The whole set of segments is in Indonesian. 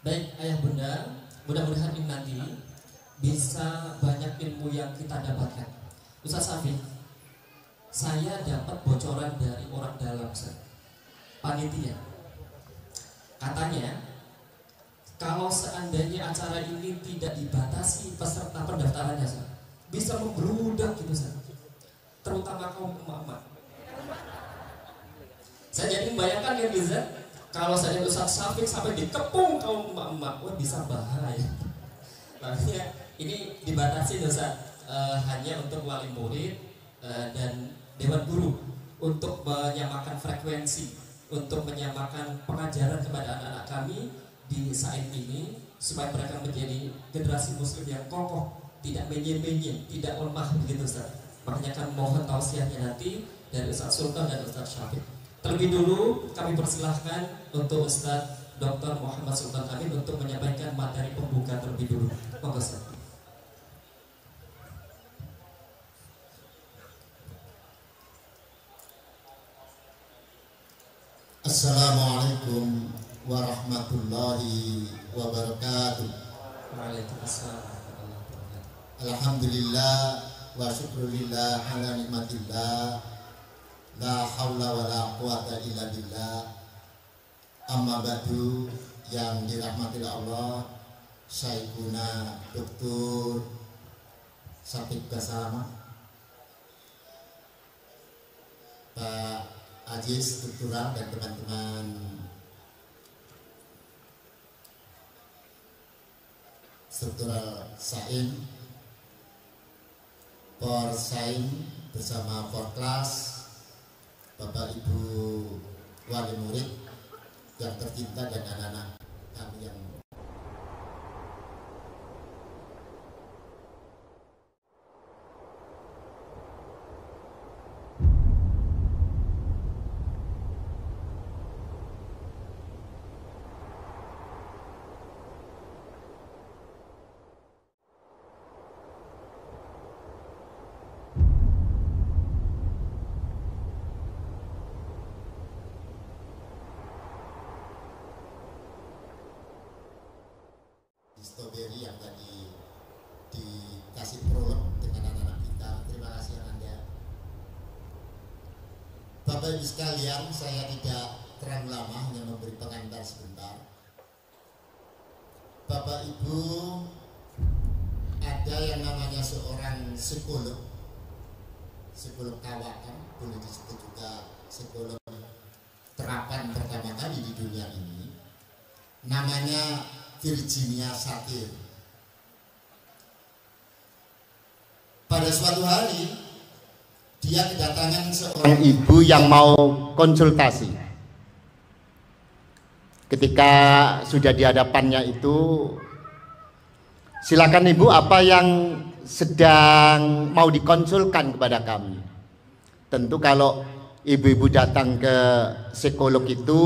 Baik ayah bunda, mudah-mudahan ini nanti bisa banyak ilmu yang kita dapatkan. Ustaz Safi, saya dapat bocoran dari orang dalam, panitia. Katanya kalau seandainya acara ini tidak dibatasi peserta pendaftarannya, bisa membludak gitu, terutama kaum emak-emak. Saya jadi membayangkan ya bisa, kalau saya Ustaz Syafiq sampai dikepung kaum emak-emak, wah bisa bahaya. Makanya ini dibatasi Ustaz, hanya untuk wali murid dan dewan guru untuk menyamakan frekuensi, untuk menyamakan pengajaran kepada anak-anak kami di saat ini supaya mereka menjadi generasi muslim yang kokoh, tidak menye-menye, tidak lemah begitu Ustaz. Makanya kami mohon tausiahnya nanti dari Ustaz Sultan dan Ustaz Syafiq. Terlebih dulu kami persilahkan untuk Ustaz Dr. Muhammad Sultan Amin untuk menyampaikan materi pembuka terlebih dulu. Monggo Ustaz. Assalamualaikum warahmatullahi wabarakatuh. Waalaikumsalam warahmatullahi wabarakatuh. Alhamdulillah wa syukurillah ala nikmatillah, la haula wa la quwata illa billah. Amma ba'du, yang dirahmati Allah, Syekhuna Dr. Syafiq Basama, Pak Aziz Struktural dan teman-teman struktural Sain, Por Sain bersama For Class, Bapak Ibu wali murid yang tercinta dan anak-anak kami yang strawberry yang tadi dikasih prolog dengan anak-anak kita. Terima kasih Anda. Bapak Ibu sekalian, saya tidak terlalu lama, hanya memberi pengantar sebentar. Bapak Ibu, ada yang namanya seorang psikolog kawakan, boleh disebut juga psikolog terapan pertama kali di dunia ini, namanya Virginia Satir. Pada suatu hari dia kedatangan seorang ibu yang mau konsultasi. Ketika sudah di hadapannya itu, silakan ibu, apa yang sedang mau dikonsulkan kepada kami. Tentu kalau ibu-ibu datang ke psikolog itu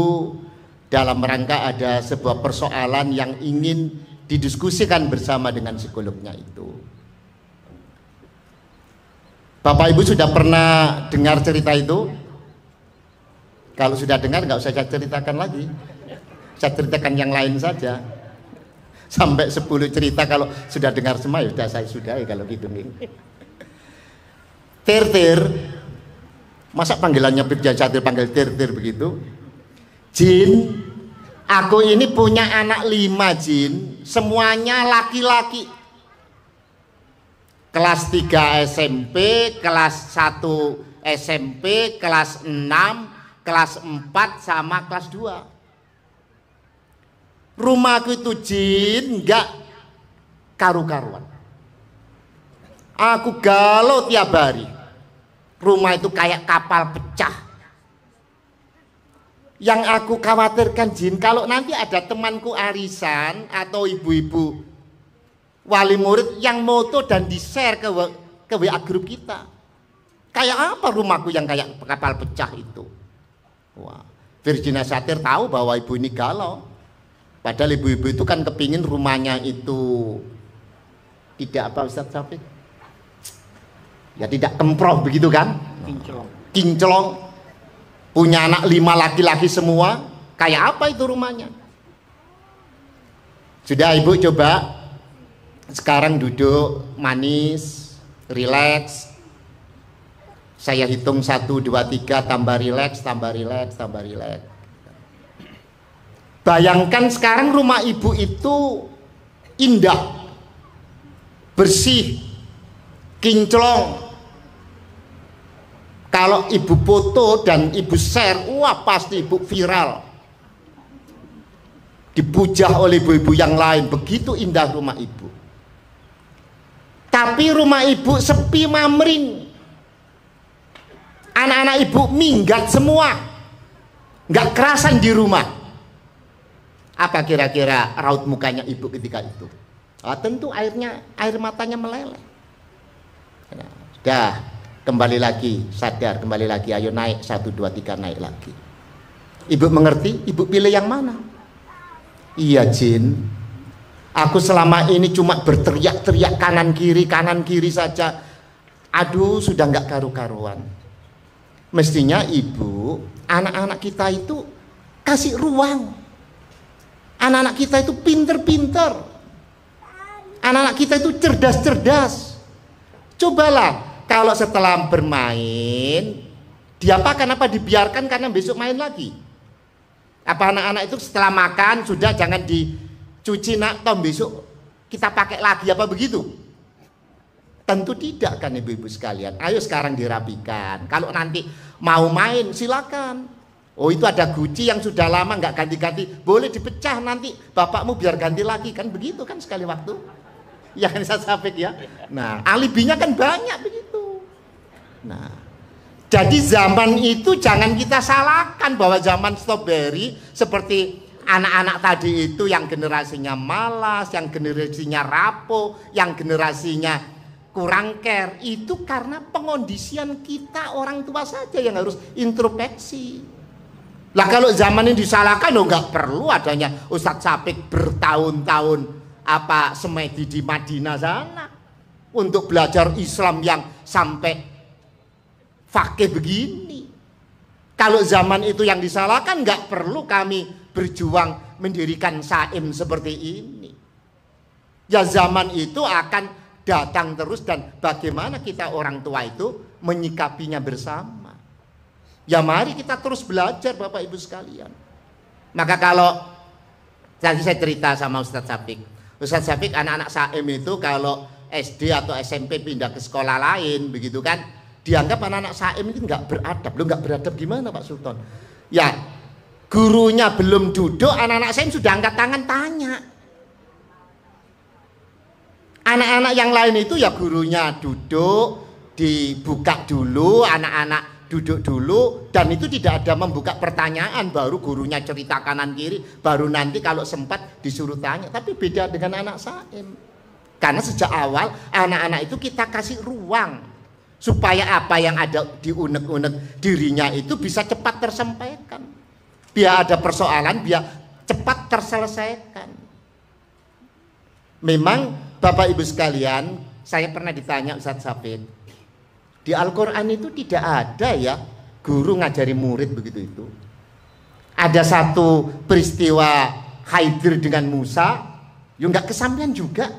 dalam rangka ada sebuah persoalan yang ingin didiskusikan bersama dengan psikolognya itu. Bapak Ibu sudah pernah dengar cerita itu? Kalau sudah dengar nggak usah saya ceritakan lagi. Saya ceritakan yang lain saja. Sampai 10 cerita kalau sudah dengar semua ya sudah saya sudahi kalau gitu nih. Tir, masa panggilannya Pirja Satir panggil tir begitu? Jin, aku ini punya anak 5 Jin, semuanya laki-laki. Kelas 3 SMP, kelas 1 SMP, kelas 6, kelas 4 sama kelas 2. Rumahku itu Jin, enggak karu-karuan. Aku galau tiap hari. Rumah itu kayak kapal pecah. Yang aku khawatirkan Jin, kalau nanti ada temanku arisan atau ibu-ibu wali murid yang moto dan di-share ke WA grup kita. Kayak apa rumahku yang kayak kapal pecah itu? Wah, Virginia Satir tahu bahwa ibu ini galau. Padahal ibu-ibu itu kan kepingin rumahnya itu tidak apa Ustaz Syafiq? Ya tidak kemproh begitu kan? Kinclong. Punya anak 5 laki-laki semua, kayak apa itu rumahnya? Sudah Ibu coba sekarang duduk manis, rileks. Saya hitung 1, 2, 3, tambah rileks, tambah rileks, tambah rileks. Bayangkan sekarang rumah Ibu itu indah, bersih, kinclong. Kalau Ibu foto dan Ibu share, wah pasti Ibu viral. Dipuja oleh ibu-ibu yang lain, begitu indah rumah Ibu. Tapi rumah Ibu sepi mamring. Anak-anak Ibu minggat semua, nggak kerasan di rumah. Apa kira-kira raut mukanya Ibu ketika itu? Tentu air matanya meleleh. Nah, dah kembali lagi, sadar, kembali lagi, ayo naik, 1, 2, 3, naik lagi. Ibu mengerti, Ibu pilih yang mana? Iya Jin, aku selama ini cuma berteriak-teriak kanan kiri saja. Aduh, sudah nggak karu-karuan. Mestinya Ibu, anak-anak kita itu kasih ruang. Anak-anak kita itu pinter-pinter. Anak-anak kita itu cerdas-cerdas. Cobalah kalau setelah bermain, diapakan, apa dibiarkan karena besok main lagi? Apa anak-anak itu setelah makan sudah jangan dicuci nak, tom besok kita pakai lagi, apa begitu? Tentu tidak kan ibu-ibu sekalian. Ayo sekarang dirapikan. Kalau nanti mau main silakan. Oh itu ada guci yang sudah lama nggak ganti-ganti, boleh dipecah, nanti bapakmu biar ganti lagi, kan begitu kan sekali waktu. Ya kan Sapik ya. Nah alibinya kan banyak begitu. Nah jadi zaman itu jangan kita salahkan bahwa zaman strawberry seperti anak-anak tadi itu yang generasinya malas, yang generasinya rapuh, yang generasinya kurang care, itu karena pengondisian kita orang tua saja yang harus introspeksi. Lah kalau zaman ini disalahkan, oh nggak perlu adanya Ustadz Sapik bertahun-tahun semedi di Madinah sana untuk belajar Islam yang sampai fakih begini. Kalau zaman itu yang disalahkan, nggak perlu kami berjuang mendirikan Saim seperti ini. Ya zaman itu akan datang terus, dan bagaimana kita orang tua itu menyikapinya bersama. Ya mari kita terus belajar Bapak Ibu sekalian. Maka kalau tadi saya cerita sama Ustadz Sapik, Ustadz Sapik anak-anak Saim itu kalau SD atau SMP pindah ke sekolah lain begitu kan, dianggap anak-anak Saim itu nggak beradab. Lo nggak beradab gimana Pak Sultan? Ya gurunya belum duduk, anak-anak Saim sudah angkat tangan tanya. Anak-anak yang lain itu ya gurunya duduk, dibuka dulu, anak-anak duduk dulu, dan itu tidak ada membuka pertanyaan, baru gurunya cerita kanan kiri, baru nanti kalau sempat disuruh tanya. Tapi beda dengan anak Saim, karena sejak awal anak-anak itu kita kasih ruang supaya apa yang ada di unek-unek dirinya itu bisa cepat tersampaikan, biar ada persoalan biar cepat terselesaikan. Memang Bapak Ibu sekalian, saya pernah ditanya Ustadz Sapik, di Al-Quran itu tidak ada ya guru ngajari murid begitu itu. Ada satu peristiwa Khidir dengan Musa, ya nggak kesampaian juga.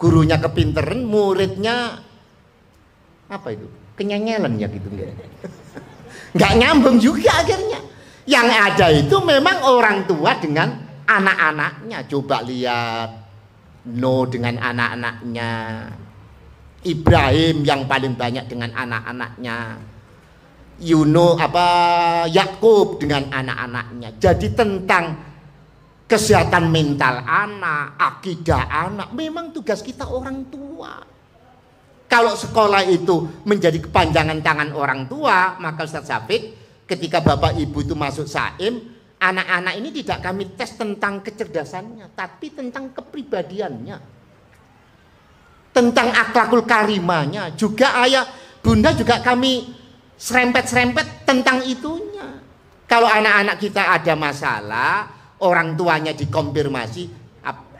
Gurunya kepinteran, muridnya apa itu? Kenyenyelan ya gitu nggak nyambung juga akhirnya. Yang ada itu memang orang tua dengan anak-anaknya. Coba lihat Nuh dengan anak-anaknya, Ibrahim yang paling banyak dengan anak-anaknya, Yakub dengan anak-anaknya. Jadi tentang kesehatan mental anak, akidah anak, memang tugas kita orang tua. Kalau sekolah itu menjadi kepanjangan tangan orang tua, maka Ustadz Sapik ketika Bapak Ibu itu masuk Saim, anak-anak ini tidak kami tes tentang kecerdasannya, tapi tentang kepribadiannya, tentang akhlakul karimanya. Juga ayah bunda juga kami serempet-serempet tentang itunya. Kalau anak-anak kita ada masalah, orang tuanya dikonfirmasi,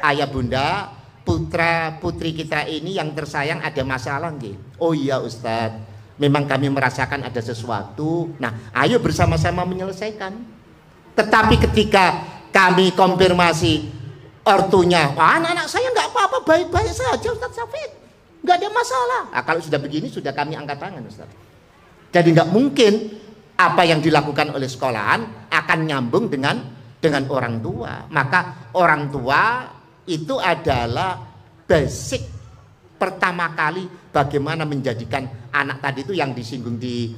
ayah bunda, putra putri kita ini yang tersayang ada masalah nggih? Oh iya Ustadz, memang kami merasakan ada sesuatu. Nah ayo bersama-sama menyelesaikan. Tetapi ketika kami konfirmasi ortunya, anak-anak saya nggak apa-apa, baik-baik saja Ustaz Syafiq, nggak ada masalah. Nah, kalau sudah begini sudah kami angkat tangan Ustaz. Jadi nggak mungkin apa yang dilakukan oleh sekolahan akan nyambung dengan orang tua. Maka orang tua itu adalah basic pertama kali bagaimana menjadikan anak tadi itu yang disinggung di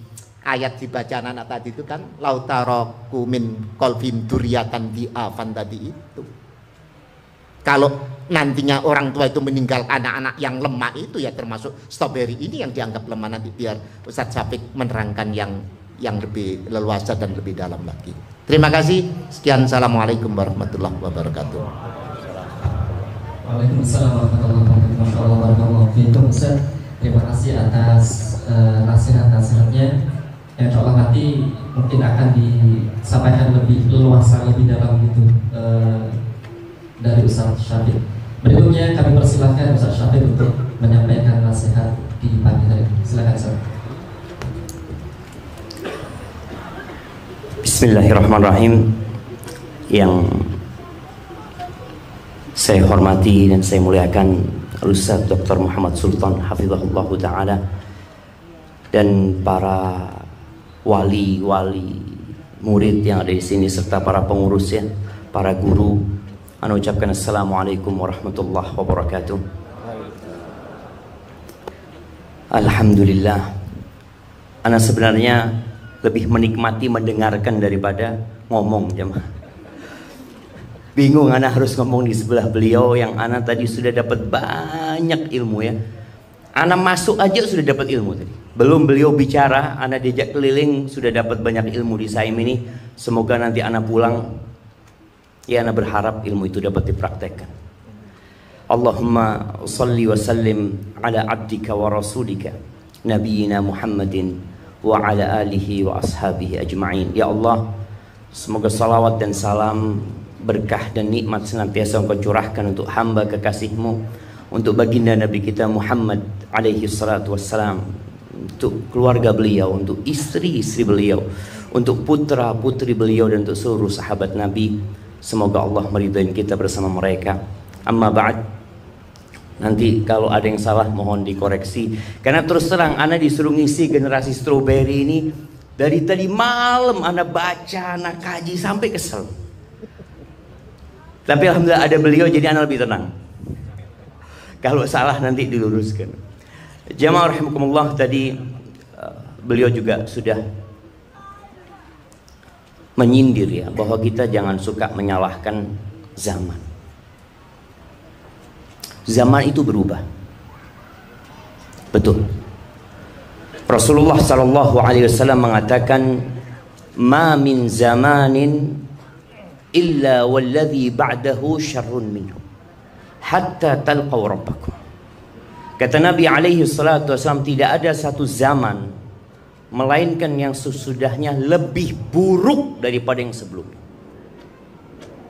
ayat dibacaan anak tadi itu kan lautaraku min kolbin duriatan di'afan tadi itu. Kalau nantinya orang tua itu meninggal anak-anak yang lemah itu ya termasuk strawberry ini yang dianggap lemah, nanti biar Ustadz Syafiq menerangkan yang lebih leluasa dan lebih dalam lagi. Terima kasih. Sekian, assalamualaikum warahmatullahi wabarakatuh. Waalaikumsalam warahmatullahi wabarakatuh. Masya Allah, barakallahu fiikum Ustaz. Terima kasih atas nasihat-nasihatnya. Yang insya Allah nanti mungkin akan disampaikan lebih leluasa, lebih dalam gitu dari Ustaz Syafiq. Berikutnya kami persilahkan Ustaz Syafiq untuk menyampaikan nasihat di pagi hari ini. Silakan Ustaz. Bismillahirrahmanirrahim. Yang saya hormati dan saya muliakan Ustaz Dr. Muhammad Sultan hafizahullah taala dan para wali-wali murid yang ada di sini serta para pengurusnya, para guru. Ana ucapkan assalamualaikum warahmatullahi wabarakatuh. Alhamdulillah. Ana sebenarnya lebih menikmati mendengarkan daripada ngomong, jemaah. Bingung ana harus ngomong di sebelah beliau yang ana tadi sudah dapat banyak ilmu ya. Ana masuk aja sudah dapat ilmu tadi. Belum beliau bicara, ana diajak keliling sudah dapat banyak ilmu di Saim ini. Semoga nanti ana pulang, ya ana berharap ilmu itu dapat dipraktekkan. Allahumma salli wa sallim ala abdika wa rasulika nabiyina Muhammadin wa ala alihi wa ashabihi ajma'in. Ya Allah, semoga salawat dan salam, berkah dan nikmat senantiasa Engkau curahkan untuk hamba kekasih-Mu, untuk baginda Nabi kita Muhammad alaihi salatu wassalam, untuk keluarga beliau, untuk istri-istri beliau, untuk putra-putri beliau, dan untuk seluruh sahabat Nabi. Semoga Allah meridai kita bersama mereka. Amma ba'd. Nanti kalau ada yang salah mohon dikoreksi. Karena terus terang ana disuruh ngisi generasi strawberry ini dari tadi malam ana baca, ana kaji sampai kesel. Tapi alhamdulillah ada beliau jadi ana lebih tenang. Kalau salah nanti diluruskan. Jamaah rahimakumullah, tadi beliau juga sudah menyindir ya bahwa kita jangan suka menyalahkan zaman. Zaman itu berubah. Betul. Rasulullah sallallahu alaihi wasallam mengatakan, "Ma min zamanin illa walladhi ba'dahu syarrun minhu hatta talqaw rabbakum." Kata Nabi alaihi salatu wasallam, tidak ada satu zaman melainkan yang sesudahnya lebih buruk daripada yang sebelumnya,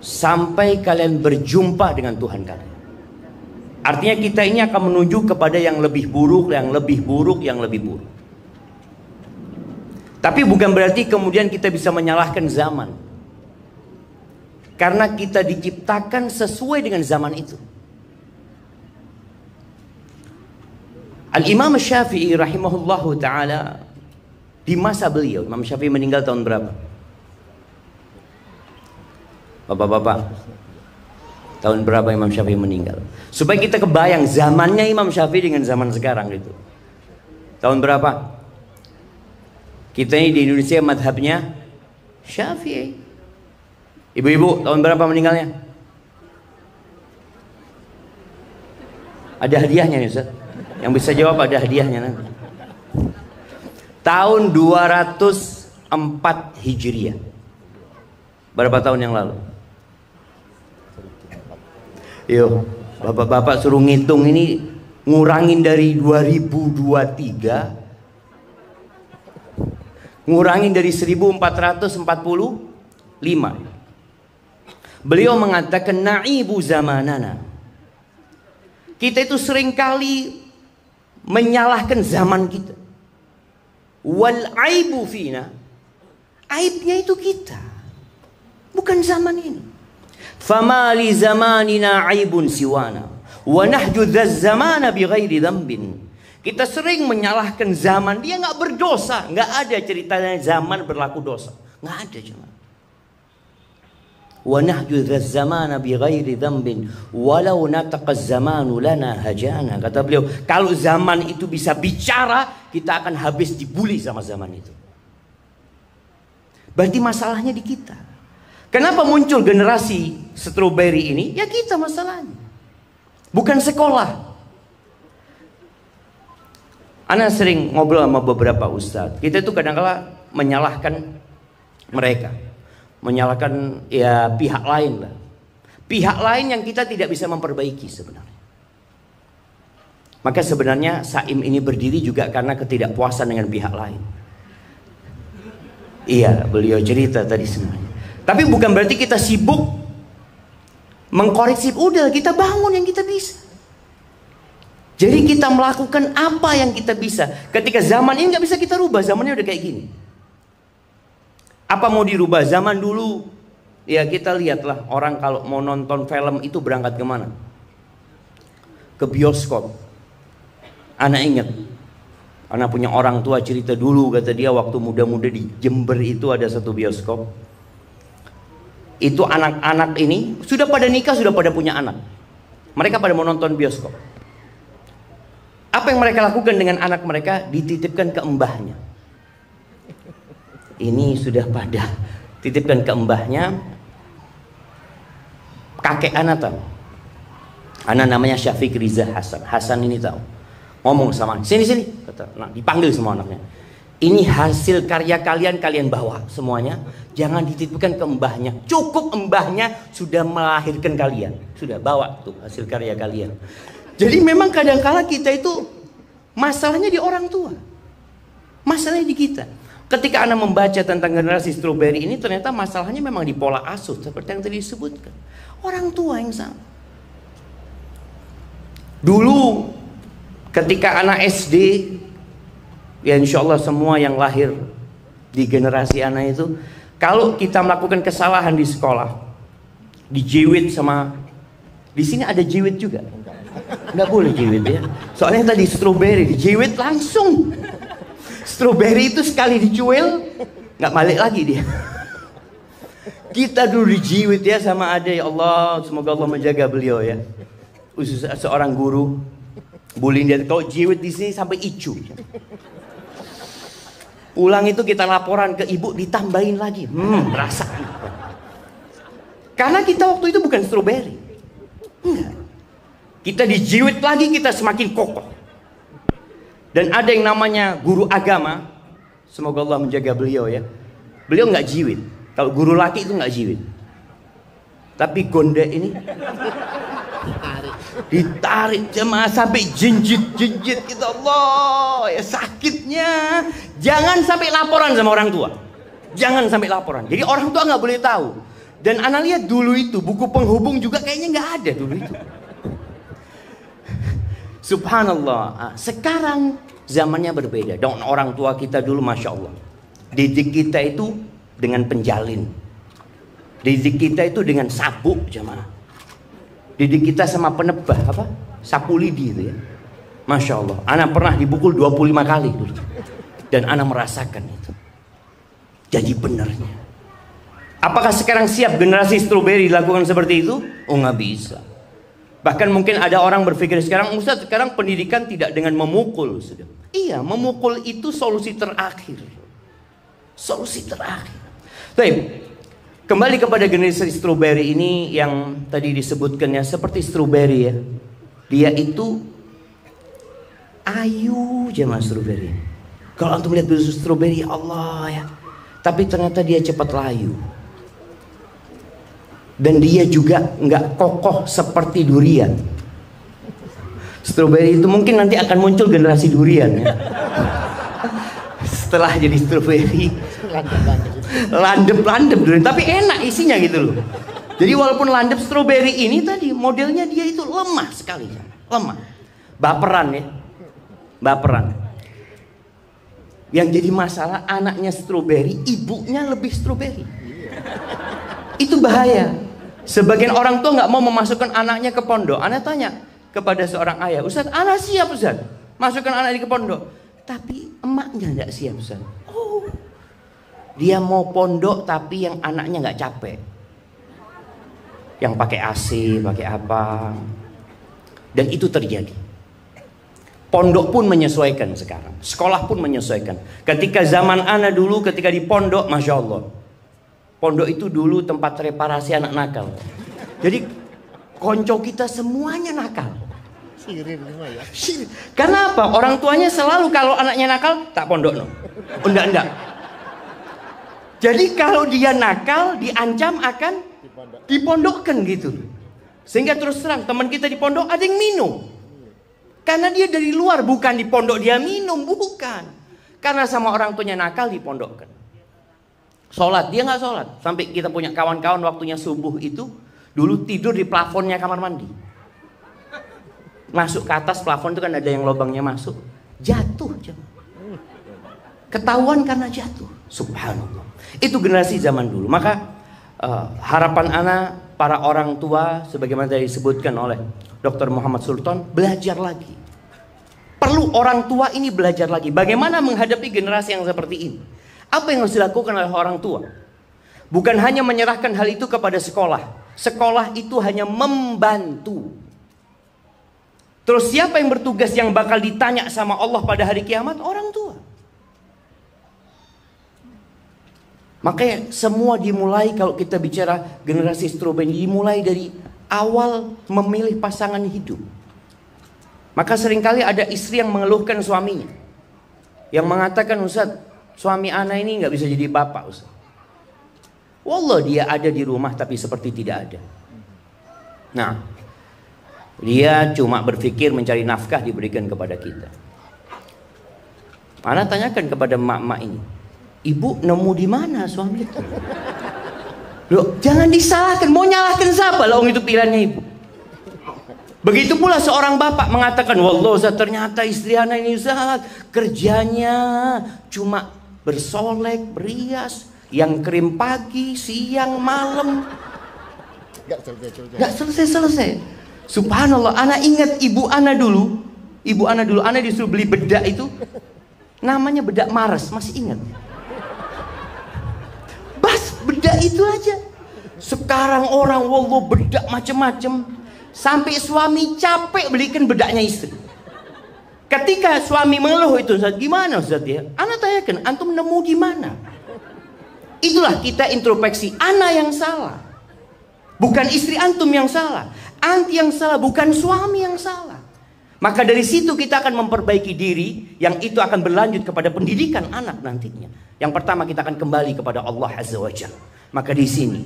sampai kalian berjumpa dengan Tuhan kalian. Artinya kita ini akan menuju kepada yang lebih buruk, yang lebih buruk, yang lebih buruk. Tapi bukan berarti kemudian kita bisa menyalahkan zaman, karena kita diciptakan sesuai dengan zaman itu. Al-Imam Syafi'i rahimahullahu ta'ala, di masa beliau, Imam Syafi'i meninggal tahun berapa? Bapak-bapak, tahun berapa Imam Syafi'i meninggal? Supaya kita kebayang zamannya Imam Syafi'i dengan zaman sekarang gitu. Tahun berapa? Kita ini di Indonesia madhabnya Syafi'i. Ibu-ibu, tahun berapa meninggalnya? Ada hadiahnya nih Ustaz. Yang bisa jawab ada hadiahnya nanti. Tahun 204 Hijriah. Berapa tahun yang lalu? Yo, bapak-bapak suruh ngitung ini, ngurangin dari 2023, ngurangin dari 1445. Beliau mengatakan na'ibu zamanana. Kita itu seringkali menyalahkan zaman kita. Wal aibu fina, aibnya itu kita, bukan zaman ini. Fama li zamanina aibun siwana wa nahju dzaz zamana bighairi dzambin. Kita sering menyalahkan zaman, dia nggak berdosa, nggak ada ceritanya zaman berlaku dosa, nggak ada cuma. Wa nahju dzaz zamana bighairi dzambin walau nataqa zamanu lana hajana. Kata beliau, kalau zaman itu bisa bicara, kita akan habis dibully sama zaman itu. Berarti masalahnya di kita. Kenapa muncul generasi strawberry ini? Ya kita masalahnya. Bukan sekolah. Ana sering ngobrol sama beberapa ustadz. Kita itu kadang-kala menyalahkan mereka. Menyalahkan ya pihak lain lah. Pihak lain yang kita tidak bisa memperbaiki sebenarnya. Maka sebenarnya Saim ini berdiri juga karena ketidakpuasan dengan pihak lain. Iya, beliau cerita tadi semuanya. Tapi bukan berarti kita sibuk mengkoreksi. Udah, kita bangun yang kita bisa. Jadi kita melakukan apa yang kita bisa. Ketika zaman ini nggak bisa kita rubah, zamannya udah kayak gini. Apa mau dirubah? Zaman dulu, ya kita lihatlah orang kalau mau nonton film itu berangkat kemana? Ke bioskop. Anak ingat, anak punya orang tua cerita dulu, kata dia waktu muda-muda di Jember itu ada satu bioskop. Itu anak-anak ini sudah pada nikah, sudah pada punya anak. Mereka pada mau nonton bioskop. Apa yang mereka lakukan dengan anak mereka? Dititipkan ke mbahnya. Ini sudah pada titipkan ke mbahnya. Kakek anak tahu. Anak namanya Syafiq Riza Hasan. Hasan ini tahu. Ngomong sama, sini. Kata, nah, dipanggil semua anaknya. Ini hasil karya kalian, kalian bawa semuanya. Jangan dititipkan ke mbahnya. Cukup mbahnya sudah melahirkan kalian. Sudah bawa tuh hasil karya kalian. Jadi memang kadang-kala kita itu masalahnya di orang tua. Masalahnya di kita. Ketika Anda membaca tentang generasi strawberry ini, ternyata masalahnya memang di pola asuh seperti yang tadi disebutkan. Orang tua yang sama. Dulu ketika anak SD, ya insya Allah semua yang lahir di generasi anak itu, kalau kita melakukan kesalahan di sekolah, dijiwit sama, di sini ada jiwit juga. Nggak boleh jiwit ya. Soalnya tadi strawberry dijiwit langsung. Strawberry itu sekali dicuil nggak balik lagi dia. Kita dulu dijiwit ya sama ada, ya Allah, semoga Allah menjaga beliau ya. Khusus seorang guru bullying dia, kalau jiwit di sini sampai icu. Pulang itu kita laporan ke ibu, ditambahin lagi. Merasa. Karena kita waktu itu bukan strawberry. Enggak. Kita dijiwit lagi, kita semakin kokoh. Dan ada yang namanya guru agama, semoga Allah menjaga beliau ya. Beliau nggak jiwit. Kalau guru laki itu nggak jiwit. Tapi gondek ini ditarik jemaah sampai jinjit kita, Allah ya sakitnya. Jangan sampai laporan sama orang tua. Jangan sampai laporan. Jadi orang tua nggak boleh tahu. Dan Ana lihat dulu itu buku penghubung juga kayaknya nggak ada dulu itu. Subhanallah. Sekarang zamannya berbeda. Dan orang tua kita dulu, masya Allah, didik kita itu dengan penjalin. Didik kita itu dengan sabuk jemaah. Didik kita sama penebah apa? Sapu lidi itu ya. Masya Allah. Ana pernah dipukul 25 kali dulu. Dan Ana merasakan itu. Jadi benarnya. Apakah sekarang siap generasi strawberry dilakukan seperti itu? Oh nggak bisa. Bahkan mungkin ada orang berpikir sekarang, Ustaz, sekarang pendidikan tidak dengan memukul. Sudah. Iya, memukul itu solusi terakhir. Solusi terakhir. Baik. Kembali kepada generasi strawberry ini yang tadi disebutkan ya, seperti strawberry ya. Dia itu ayu jemaah strawberry. Kalau antum lihat strawberry, ya Allah ya. Tapi ternyata dia cepat layu. Dan dia juga nggak kokoh seperti durian. Strawberry itu mungkin nanti akan muncul generasi durian ya. Setelah jadi strawberry, landep durian, tapi enak isinya gitu loh. Jadi walaupun landep strawberry ini tadi modelnya dia itu lemah sekali, lemah, baperan ya, baperan. Yang jadi masalah anaknya strawberry, ibunya lebih strawberry. Itu bahaya. Sebagian orang tua nggak mau memasukkan anaknya ke pondok. Ana tanya kepada seorang ayah, Ustaz, ana siap Ustaz, masukkan anak ke pondok. Tapi emaknya nggak siap Ustaz. Oh, dia mau pondok tapi yang anaknya nggak capek, yang pakai AC, pakai apa. Dan itu terjadi. Pondok pun menyesuaikan sekarang, sekolah pun menyesuaikan. Ketika zaman ana dulu, ketika di pondok, Masya Allah, pondok itu dulu tempat reparasi anak nakal. Jadi konco kita semuanya nakal. Sirir semua ya. Karena apa? Orang tuanya selalu kalau anaknya nakal, tak pondok no. Enggak. Jadi kalau dia nakal, diancam akan dipondokkan gitu. Sehingga terus terang teman kita di pondok ada yang minum. Karena dia dari luar, bukan di pondok dia minum, bukan. Karena sama orang tuanya nakal dipondokkan. Sholat, dia nggak sholat. Sampai kita punya kawan-kawan waktunya subuh itu dulu tidur di plafonnya kamar mandi. Masuk ke atas plafon itu kan ada yang lubangnya masuk, jatuh. Ketahuan karena jatuh. Subhanallah. Itu generasi zaman dulu. Maka harapan ana para orang tua sebagaimana tadi disebutkan oleh Dr. Muhammad Sultan, belajar lagi. Perlu orang tua ini belajar lagi bagaimana menghadapi generasi yang seperti ini. Apa yang harus dilakukan oleh orang tua? Bukan hanya menyerahkan hal itu kepada sekolah. Sekolah itu hanya membantu. Terus siapa yang bertugas yang bakal ditanya sama Allah pada hari kiamat? Orang tua. Makanya semua dimulai kalau kita bicara generasi strawberry, dimulai dari awal memilih pasangan hidup. Maka seringkali ada istri yang mengeluhkan suaminya, yang mengatakan, Ustaz, suami ana ini nggak bisa jadi bapak Ustaz. Wallah dia ada di rumah tapi seperti tidak ada. Nah, dia cuma berpikir mencari nafkah diberikan kepada kita. Ana tanyakan kepada emak-emak ini, ibu nemu di mana suami itu? Loh, jangan disalahkan, mau nyalahkan siapa? Lah itu pilihannya ibu. Begitu pula seorang bapak mengatakan, wallah Ustaz, ternyata istri ana ini Ustaz kerjanya cuma bersolek, berias, yang krim pagi, siang, malam. Gak selesai. Subhanallah, ana ingat ibu ana dulu, ana disuruh beli bedak itu, namanya bedak Mars, masih ingat? Bas, bedak itu aja. Sekarang orang wallah bedak macam-macam, sampai suami capek belikan bedaknya istri. Ketika suami mengeluh itu, Ustaz, gimana Ustaz ya? Ana tanyakan, antum nemu di mana? Itulah kita introspeksi, ana yang salah. Bukan istri antum yang salah. Anti yang salah, bukan suami yang salah. Maka dari situ kita akan memperbaiki diri, yang itu akan berlanjut kepada pendidikan anak nantinya. Yang pertama kita akan kembali kepada Allah Azza wa Jalla. Maka di sini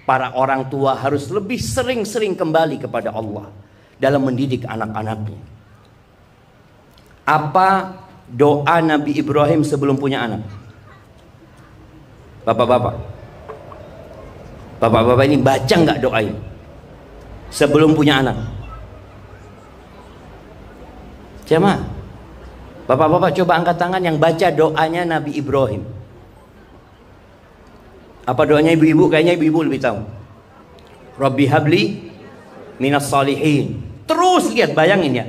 para orang tua harus lebih sering-sering kembali kepada Allah dalam mendidik anak-anaknya. Apa doa Nabi Ibrahim sebelum punya anak? Bapak-bapak ini baca nggak doa ini sebelum punya anak? Jamaah, bapak-bapak coba angkat tangan yang baca doanya Nabi Ibrahim. Apa doanya ibu-ibu? Kayaknya ibu-ibu lebih tahu. Rabbi habli minas salihin. Terus lihat, bayangin ya,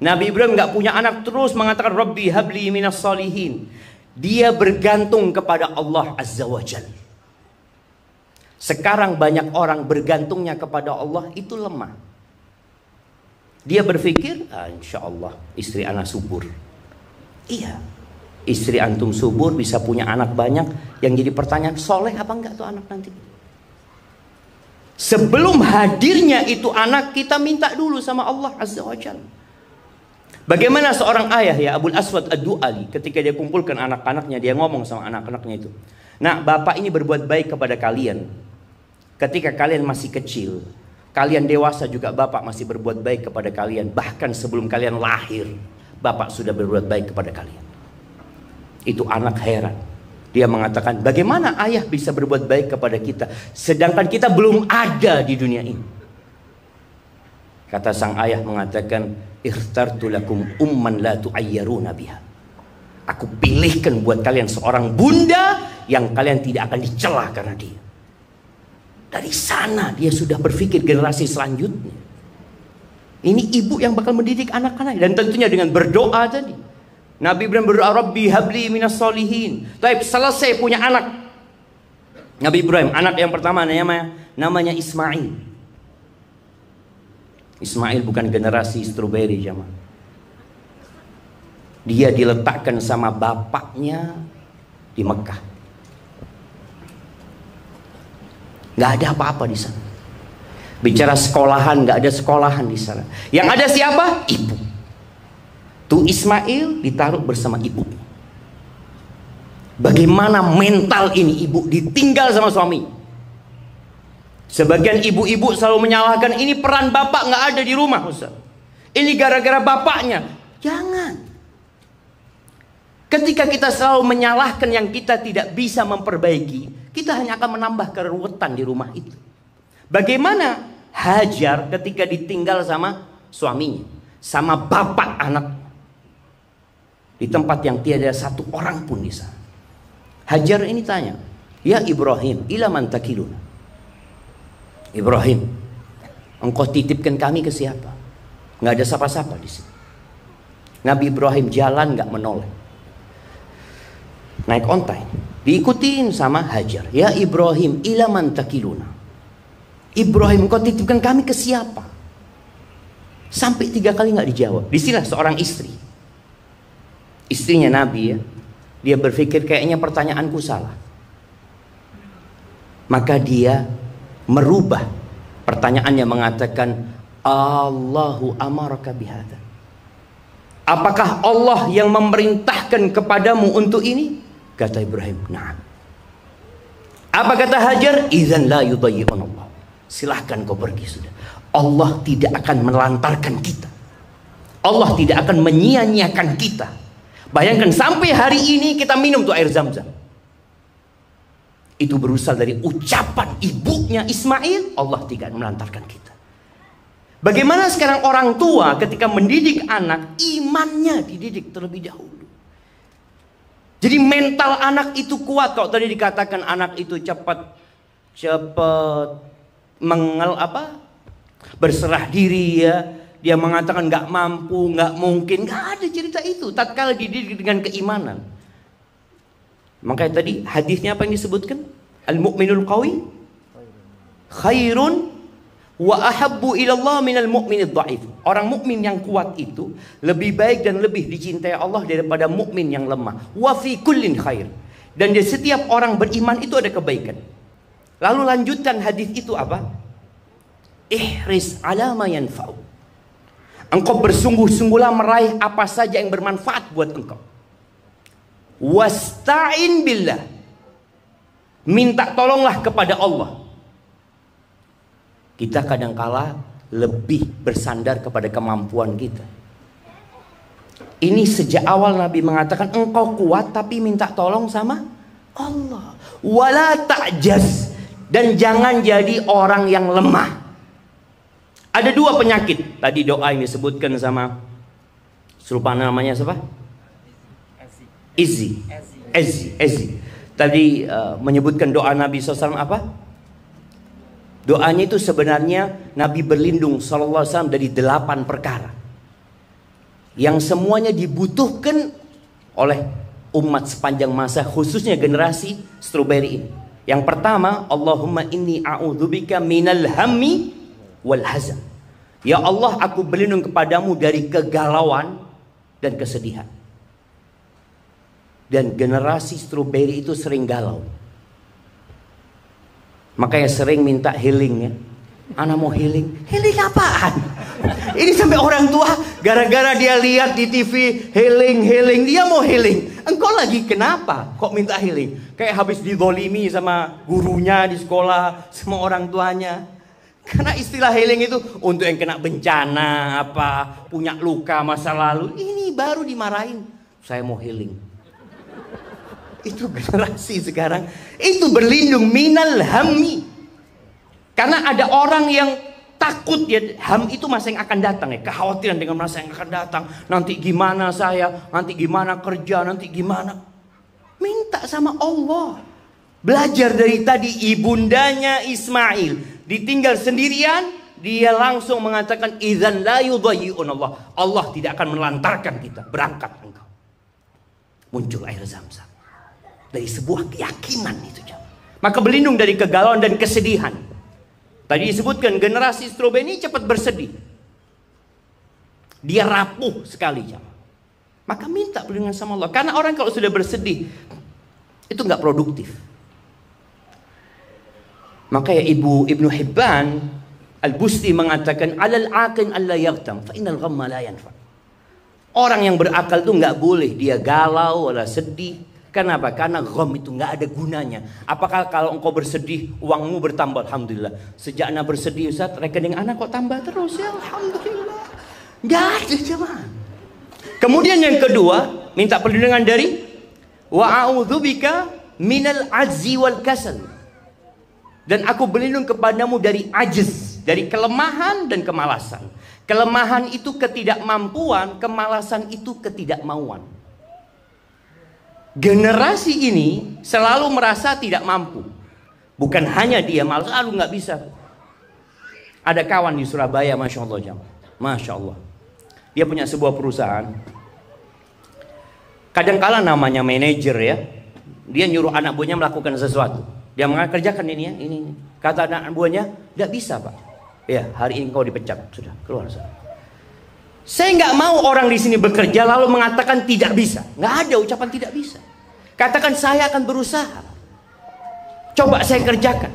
Nabi Ibrahim nggak punya anak, terus mengatakan Rabbi habli minas salihin. Dia bergantung kepada Allah Azza wa Jalla. Sekarang banyak orang bergantungnya kepada Allah itu lemah. Dia berpikir, insya Allah istri anak subur. Iya, istri antum subur, bisa punya anak banyak. Yang jadi pertanyaan, soleh apa enggak tuh anak nanti? Sebelum hadirnya itu anak, kita minta dulu sama Allah Azza wa Jalla. Bagaimana seorang ayah ya, Abul Aswad Ad-Du'ali, ketika dia kumpulkan anak-anaknya, dia ngomong sama anak-anaknya itu, nah bapak ini berbuat baik kepada kalian ketika kalian masih kecil. Kalian dewasa juga bapak masih berbuat baik kepada kalian. Bahkan sebelum kalian lahir, bapak sudah berbuat baik kepada kalian. Itu anak heran. Dia mengatakan, bagaimana ayah bisa berbuat baik kepada kita sedangkan kita belum ada di dunia ini? Kata sang ayah mengatakan, ikhtartu lakum umman la tu'ayyaruna biha. Aku pilihkan buat kalian seorang bunda yang kalian tidak akan dicela karena dia. Dari sana dia sudah berpikir generasi selanjutnya. Ini ibu yang bakal mendidik anak-anak. Dan tentunya dengan berdoa tadi. Nabi Ibrahim berdoa, Rabbi habli minas solihin. Tapi selesai punya anak. Nabi Ibrahim, anak yang pertama namanya Ismail. Ismail bukan generasi strawberry jamaah. Dia diletakkan sama bapaknya di Mekah. Nggak ada apa-apa di sana. Bicara sekolahan, nggak ada sekolahan di sana. Yang ada siapa? Ibu. Tuh Ismail ditaruh bersama ibu. Bagaimana mental ini ibu ditinggal sama suami? Sebagian ibu-ibu selalu menyalahkan ini peran bapak nggak ada di rumah, Ustaz. Ini gara-gara bapaknya. Jangan. Ketika kita selalu menyalahkan yang kita tidak bisa memperbaiki, kita hanya akan menambah keruwetan di rumah itu. Bagaimana Hajar ketika ditinggal sama suaminya, sama bapak anak, di tempat yang tiada satu orang pun di sana. Hajar ini tanya, ya Ibrahim, ila man takiluna? Ibrahim, engkau titipkan kami ke siapa? Nggak ada siapa-siapa di sini. Nabi Ibrahim jalan nggak menoleh, naik ontai, diikutin sama Hajar. Ya Ibrahim, ila man takiluna? Ibrahim, engkau titipkan kami ke siapa? Sampai 3 kali nggak dijawab. Disinilah seorang istri, istrinya Nabi ya, dia berpikir kayaknya pertanyaanku salah. Maka dia merubah pertanyaannya, mengatakan Allahu amaraka bihadza. Apakah Allah yang memerintahkan kepadamu untuk ini? Kata Ibrahim, na'am. Apa kata Hajar? Idzan la yudayyi'un Allah. Silahkan kau pergi sudah. Allah tidak akan melantarkan kita. Allah tidak akan menyia-nyiakan kita. Bayangkan sampai hari ini kita minum tuh air Zam-Zam. Itu berasal dari ucapan ibunya Ismail. Allah tidak melantarkan kita. Bagaimana sekarang orang tua ketika mendidik anak, imannya dididik terlebih dahulu. Jadi mental anak itu kuat. Kalau tadi dikatakan anak itu cepat berserah diri ya, dia mengatakan nggak mampu, nggak mungkin, nggak ada cerita itu. Tatkala dididik dengan keimanan. Makanya tadi hadisnya apa yang disebutkan? Al-mu'minul qawi khairun wa ahabbu ilallah minal mu'minid dha'if. Orang mukmin yang kuat itu lebih baik dan lebih dicintai Allah daripada mukmin yang lemah. Wa fi kullin khair. Dan di setiap orang beriman itu ada kebaikan. Lalu lanjutkan hadis itu apa? Ihris ala ma yanfa'u. Engkau bersungguh-sungguhlah meraih apa saja yang bermanfaat buat engkau. Wasta'in billah. Minta tolonglah kepada Allah. Kita kadangkala lebih bersandar kepada kemampuan kita. Ini sejak awal Nabi mengatakan engkau kuat tapi minta tolong sama Allah. Wala ta'jaz. Dan jangan jadi orang yang lemah. Ada 2 penyakit. Tadi doa yang disebutkan sama, serupa namanya siapa? Ezi. Tadi menyebutkan doa Nabi SAW apa? Doanya itu sebenarnya Nabi berlindung SAW dari 8 perkara yang semuanya dibutuhkan oleh umat sepanjang masa, khususnya generasi strawberry ini. Yang pertama, Allahumma inni a'udzubika minal hammi wal hazan. Ya Allah, aku berlindung kepadamu dari kegalauan dan kesedihan. Dan generasi strawberry itu sering galau. Makanya sering minta healing ya. Anak mau healing. Healing apaan? Ini sampai orang tua gara-gara dia lihat di TV healing, dia mau healing. Engkau lagi kenapa kok minta healing? Kayak habis dizolimi sama gurunya di sekolah, sama orang tuanya. Karena istilah healing itu untuk yang kena bencana, apa, punya luka masa lalu. Ini baru dimarahin. Saya mau healing. Itu generasi sekarang itu berlindung minal hammi. Karena ada orang yang takut ya, ham itu masa yang akan datang ya, kekhawatiran dengan masa yang akan datang. Nanti gimana saya, nanti gimana kerja, nanti gimana. Minta sama Allah. Belajar dari tadi, ibundanya Ismail ditinggal sendirian, dia langsung mengatakan idzan la yudayyi'un Allah. Allah tidak akan melantarkan kita, berangkat engkau. Muncul air Zam-Zam. Dari sebuah keyakinan itu, maka berlindung dari kegalauan dan kesedihan. Tadi disebutkan generasi strobe ini cepat bersedih. Dia rapuh sekali, maka minta perlindungan sama Allah. Karena orang kalau sudah bersedih itu nggak produktif. Maka ya Ibnu Hibban Al-Busti mengatakan alal aqin alla yaghtam fa innal ghamma la yanfa. Orang yang berakal itu nggak boleh dia galau wala sedih. Kenapa? Karena gham itu nggak ada gunanya. Apakah kalau engkau bersedih uangmu bertambah? Alhamdulillah. Sejak anak bersedih Ustaz, rekening anak kok tambah terus ya? Alhamdulillah. Nggak ada jemaah. Kemudian yang kedua, minta perlindungan dari wa a'udzubika minal ajzi wal kasal. Dan aku berlindung kepadamu dari ajiz, dari kelemahan dan kemalasan. Kelemahan itu ketidakmampuan, kemalasan itu ketidakmauan. Generasi ini selalu merasa tidak mampu. Bukan hanya dia malas, aduh nggak bisa. Ada kawan di Surabaya, Masya Allah jamaah. Masya Allah. Dia punya sebuah perusahaan. Kadangkala namanya manajer ya. Dia nyuruh anak buahnya melakukan sesuatu. Dia mengatakan kerjakan ini ya, ini. Kata anak buahnya, tidak bisa Pak. Ya, hari ini kau dipecat, sudah keluar. Saya nggak mau orang di sini bekerja lalu mengatakan tidak bisa. Nggak ada ucapan tidak bisa. Katakan saya akan berusaha. Coba saya kerjakan.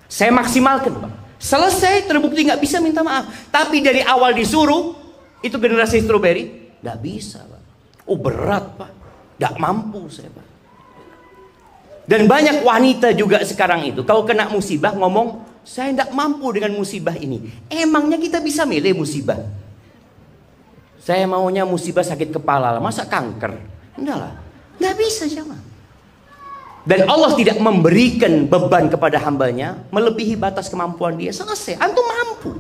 Saya maksimalkan Pak. Selesai terbukti nggak bisa minta maaf. Tapi dari awal disuruh, itu generasi strawberry, nggak bisa Pak. Oh berat Pak, nggak mampu saya Pak. Dan banyak wanita juga sekarang itu, kalau kena musibah ngomong, saya tidak mampu dengan musibah ini. Emangnya kita bisa milih musibah? Saya maunya musibah sakit kepala, masa kanker? Enggak lah, nggak bisa jemaah. Dan Allah tidak memberikan beban kepada hambanya melebihi batas kemampuan dia. Selesai, antum mampu.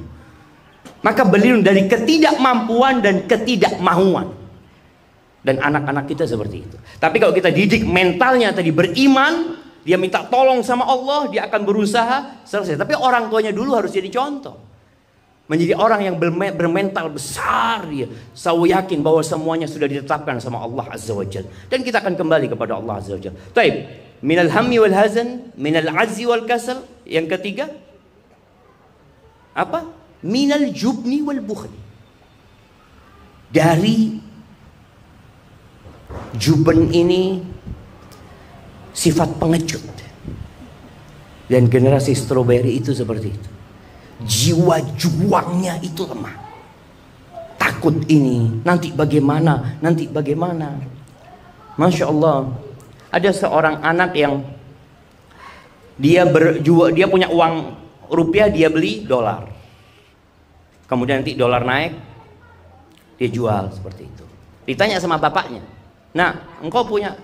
Maka berlindung dari ketidakmampuan dan ketidakmauan. Dan anak-anak kita seperti itu. Tapi kalau kita didik mentalnya tadi beriman, dia minta tolong sama Allah, dia akan berusaha, selesai. Tapi orang tuanya dulu harus jadi contoh. Menjadi orang yang bermental besar dia. Saya yakin bahwa semuanya sudah ditetapkan sama Allah Azza wa Jalla. Dan kita akan kembali kepada Allah Azza wa Jalla. Taib, minal hammi wal hazan, minal azzi wal kasal. Yang ketiga, apa? Minal jubni wal bukhl. Dari juben ini sifat pengecut. Dan generasi strawberry itu seperti itu. Jiwa juangnya itu lemah. Takut ini, nanti bagaimana, nanti bagaimana. Masya Allah. Ada seorang anak yang dia punya uang rupiah, dia beli dolar. Kemudian nanti dolar naik, dia jual seperti itu. Ditanya sama bapaknya, nah engkau punya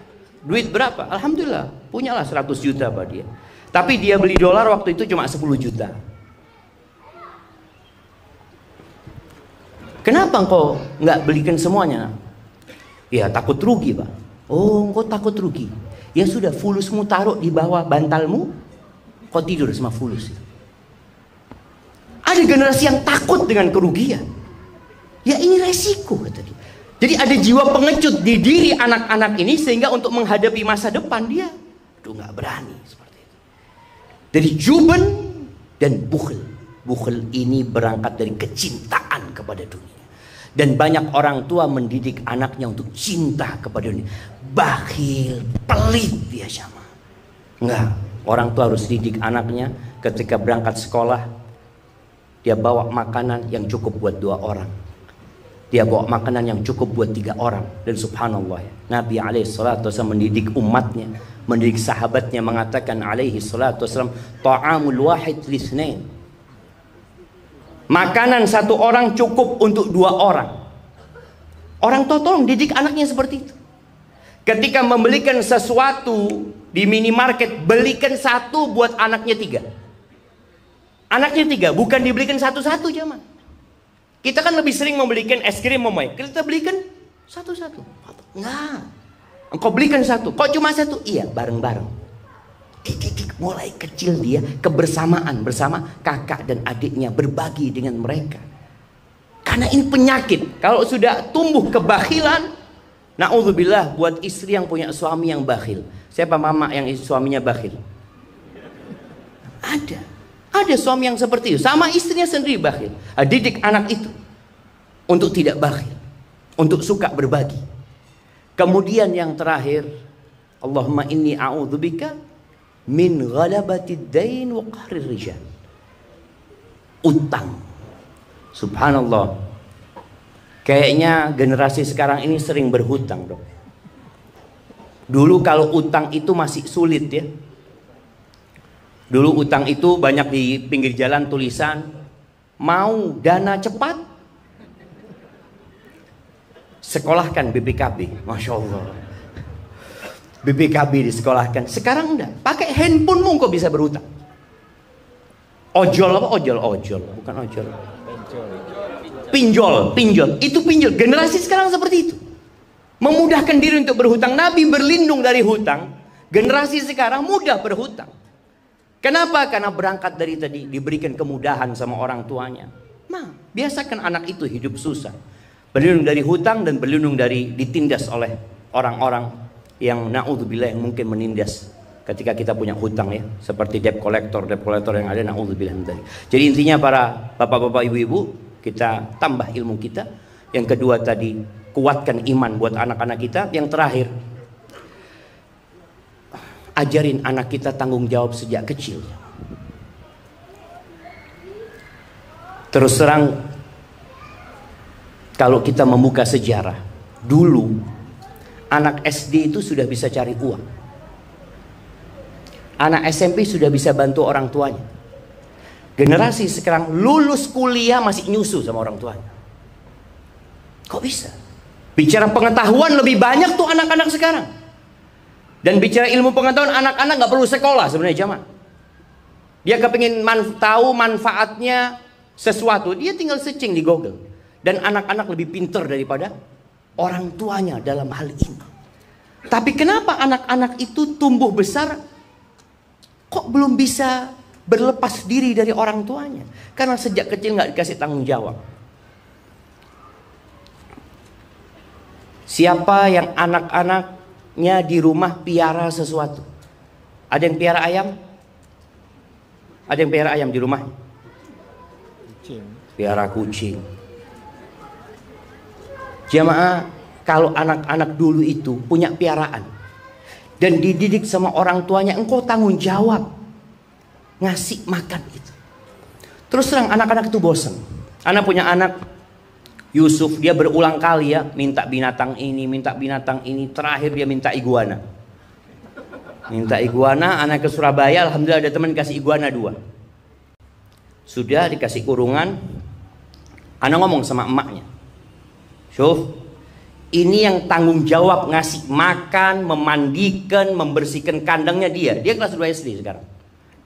duit berapa? Alhamdulillah punyalah 100 juta Pak dia. Tapi dia beli dolar waktu itu cuma 10 juta. Kenapa engkau nggak belikan semuanya? Ya takut rugi Pak. Oh engkau takut rugi. Ya sudah, fulusmu taruh di bawah bantalmu, kau tidur sama fulus itu. Ada generasi yang takut dengan kerugian. Ya ini resiko kata dia. Jadi ada jiwa pengecut di diri anak-anak ini sehingga untuk menghadapi masa depan dia nggak berani seperti itu. Dari juben dan bukhl. Bukhl ini berangkat dari kecintaan kepada dunia. Dan banyak orang tua mendidik anaknya untuk cinta kepada dunia. Bakhil, pelit dia sama. Enggak, orang tua harus didik anaknya ketika berangkat sekolah. Dia bawa makanan yang cukup buat 2 orang. Dia bawa makanan yang cukup buat 3 orang. Dan subhanallah ya, Nabi SAW mendidik umatnya, mendidik sahabatnya, mengatakan alaihi salatu wassalam, ta'amul wahid lisnain. Makanan 1 orang cukup untuk 2 orang. Orang tua tolong didik anaknya seperti itu. Ketika membelikan sesuatu di minimarket, belikan 1 buat anaknya 3. Anaknya 3, bukan dibelikan satu-satu jemaah. Kita kan lebih sering membelikan es krim Momoy. Kita belikan satu-satu. Nah, engkau belikan 1. Kok cuma 1? Iya, bareng-bareng. mulai kecil dia kebersamaan bersama kakak dan adiknya, berbagi dengan mereka. Karena ini penyakit. Kalau sudah tumbuh kebakhilan, na'udzubillah buat istri yang punya suami yang bakhil. Siapa mama yang suaminya bakhil? Ada suami yang seperti itu, sama istrinya sendiri bakhil. Didik anak itu untuk tidak bakhil, untuk suka berbagi. Kemudian yang terakhir, Allahumma inni a'udzubika min ghalabatid dain wa qahrir rijal. Utang. Subhanallah. Kayaknya generasi sekarang ini sering berhutang, dok. Dulu kalau utang itu masih sulit ya. Dulu utang itu banyak di pinggir jalan tulisan, mau dana cepat, sekolahkan BPKB. Masya Allah. BPKB disekolahkan. Sekarang enggak. Pakai handphonemu kok bisa berhutang. Ojol apa? Ojol. Bukan ojol. Pinjol. Itu pinjol. Generasi sekarang seperti itu. Memudahkan diri untuk berhutang. Nabi berlindung dari hutang. Generasi sekarang mudah berhutang. Kenapa? Karena berangkat dari tadi diberikan kemudahan sama orang tuanya. Nah, biasakan anak itu hidup susah. Berlindung dari hutang dan berlindung dari ditindas oleh orang-orang yang na'udzubillah yang mungkin menindas ketika kita punya hutang ya. Seperti debt collector yang ada, na'udzubillah min dzalik. Jadi intinya para bapak-bapak, ibu-ibu, kita tambah ilmu kita. Yang kedua tadi, kuatkan iman buat anak-anak kita. Yang terakhir, ajarin anak kita tanggung jawab sejak kecil. Terus terang, kalau kita membuka sejarah, dulu anak SD itu sudah bisa cari uang. Anak SMP sudah bisa bantu orang tuanya. Generasi sekarang lulus kuliah masih nyusu sama orang tuanya. Kok bisa? Bicara pengetahuan lebih banyak tuh anak-anak sekarang. Dan bicara ilmu pengetahuan, anak-anak nggak perlu sekolah sebenarnya jamaah. Dia kepingin tahu manfaatnya sesuatu, dia tinggal searching di Google. Dan anak-anak lebih pintar daripada orang tuanya dalam hal ini. Tapi kenapa anak-anak itu tumbuh besar kok belum bisa berlepas diri dari orang tuanya? Karena sejak kecil nggak dikasih tanggung jawab. Siapa yang anak-anaknya di rumah piara sesuatu? Ada yang piara ayam? Ada yang piara ayam di rumah? Piara kucing. Jamaah, kalau anak-anak dulu itu punya piaraan dan dididik sama orang tuanya, engkau tanggung jawab ngasih makan itu. Terus terang anak-anak itu bosan. Anak punya anak Yusuf, dia berulang kali ya minta binatang ini, terakhir dia minta iguana. Anak ke Surabaya, alhamdulillah ada teman kasih iguana 2. Sudah dikasih kurungan, anak ngomong sama emaknya, Syuf, ini yang tanggung jawab ngasih makan, memandikan, membersihkan kandangnya dia. Dia kelas 2 SD sekarang.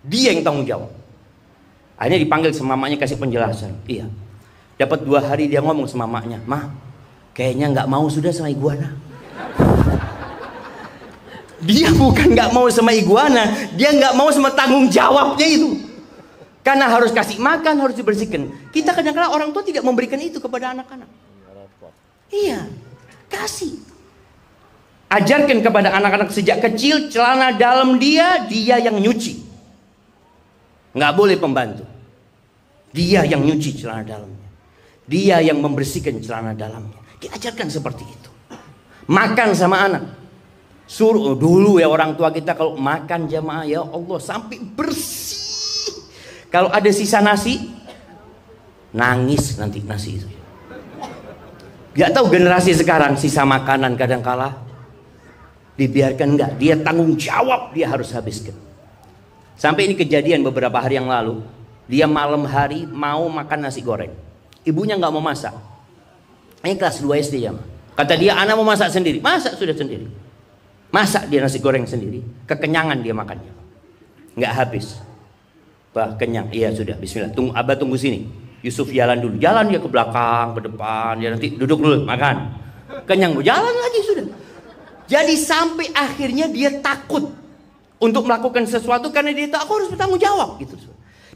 Dia yang tanggung jawab. Akhirnya dipanggil sama mamanya kasih penjelasan. Iya. Dapat 2 hari dia ngomong sama mamanya, "Mah, kayaknya nggak mau sudah sama iguana." Dia bukan nggak mau sama iguana, dia nggak mau sama tanggung jawabnya itu. Karena harus kasih makan, harus dibersihkan. Kita kadang-kadang orang tua tidak memberikan itu kepada anak-anak. Iya, kasih. Ajarkan kepada anak-anak sejak kecil, celana dalam dia yang nyuci. Nggak boleh pembantu. Dia yang nyuci celana dalamnya. Dia yang membersihkan celana dalamnya. Diajarkan seperti itu. Makan sama anak. Suruh dulu ya orang tua kita kalau makan jamaah, ya Allah sampai bersih. Kalau ada sisa nasi, nangis nanti nasi itu. Gak tahu generasi sekarang sisa makanan kadang-kala dibiarkan enggak. Dia tanggung jawab, dia harus habiskan. Sampai ini kejadian beberapa hari yang lalu. Dia malam hari mau makan nasi goreng. Ibunya nggak mau masak. Ini kelas 2 SD ya. Kata dia, anak mau masak sendiri. Masak sudah sendiri. Masak dia nasi goreng sendiri. Kekenyangan dia makannya. Nggak habis. Bah kenyang. Iya sudah. Bismillah. Abah tunggu sini. Yusuf jalan dulu. Jalan dia ke belakang, ke depan. Dia nanti duduk dulu makan. Kenyang. Jalan lagi sudah. Jadi sampai akhirnya dia takut untuk melakukan sesuatu karena dia tahu aku harus bertanggung jawab gitu.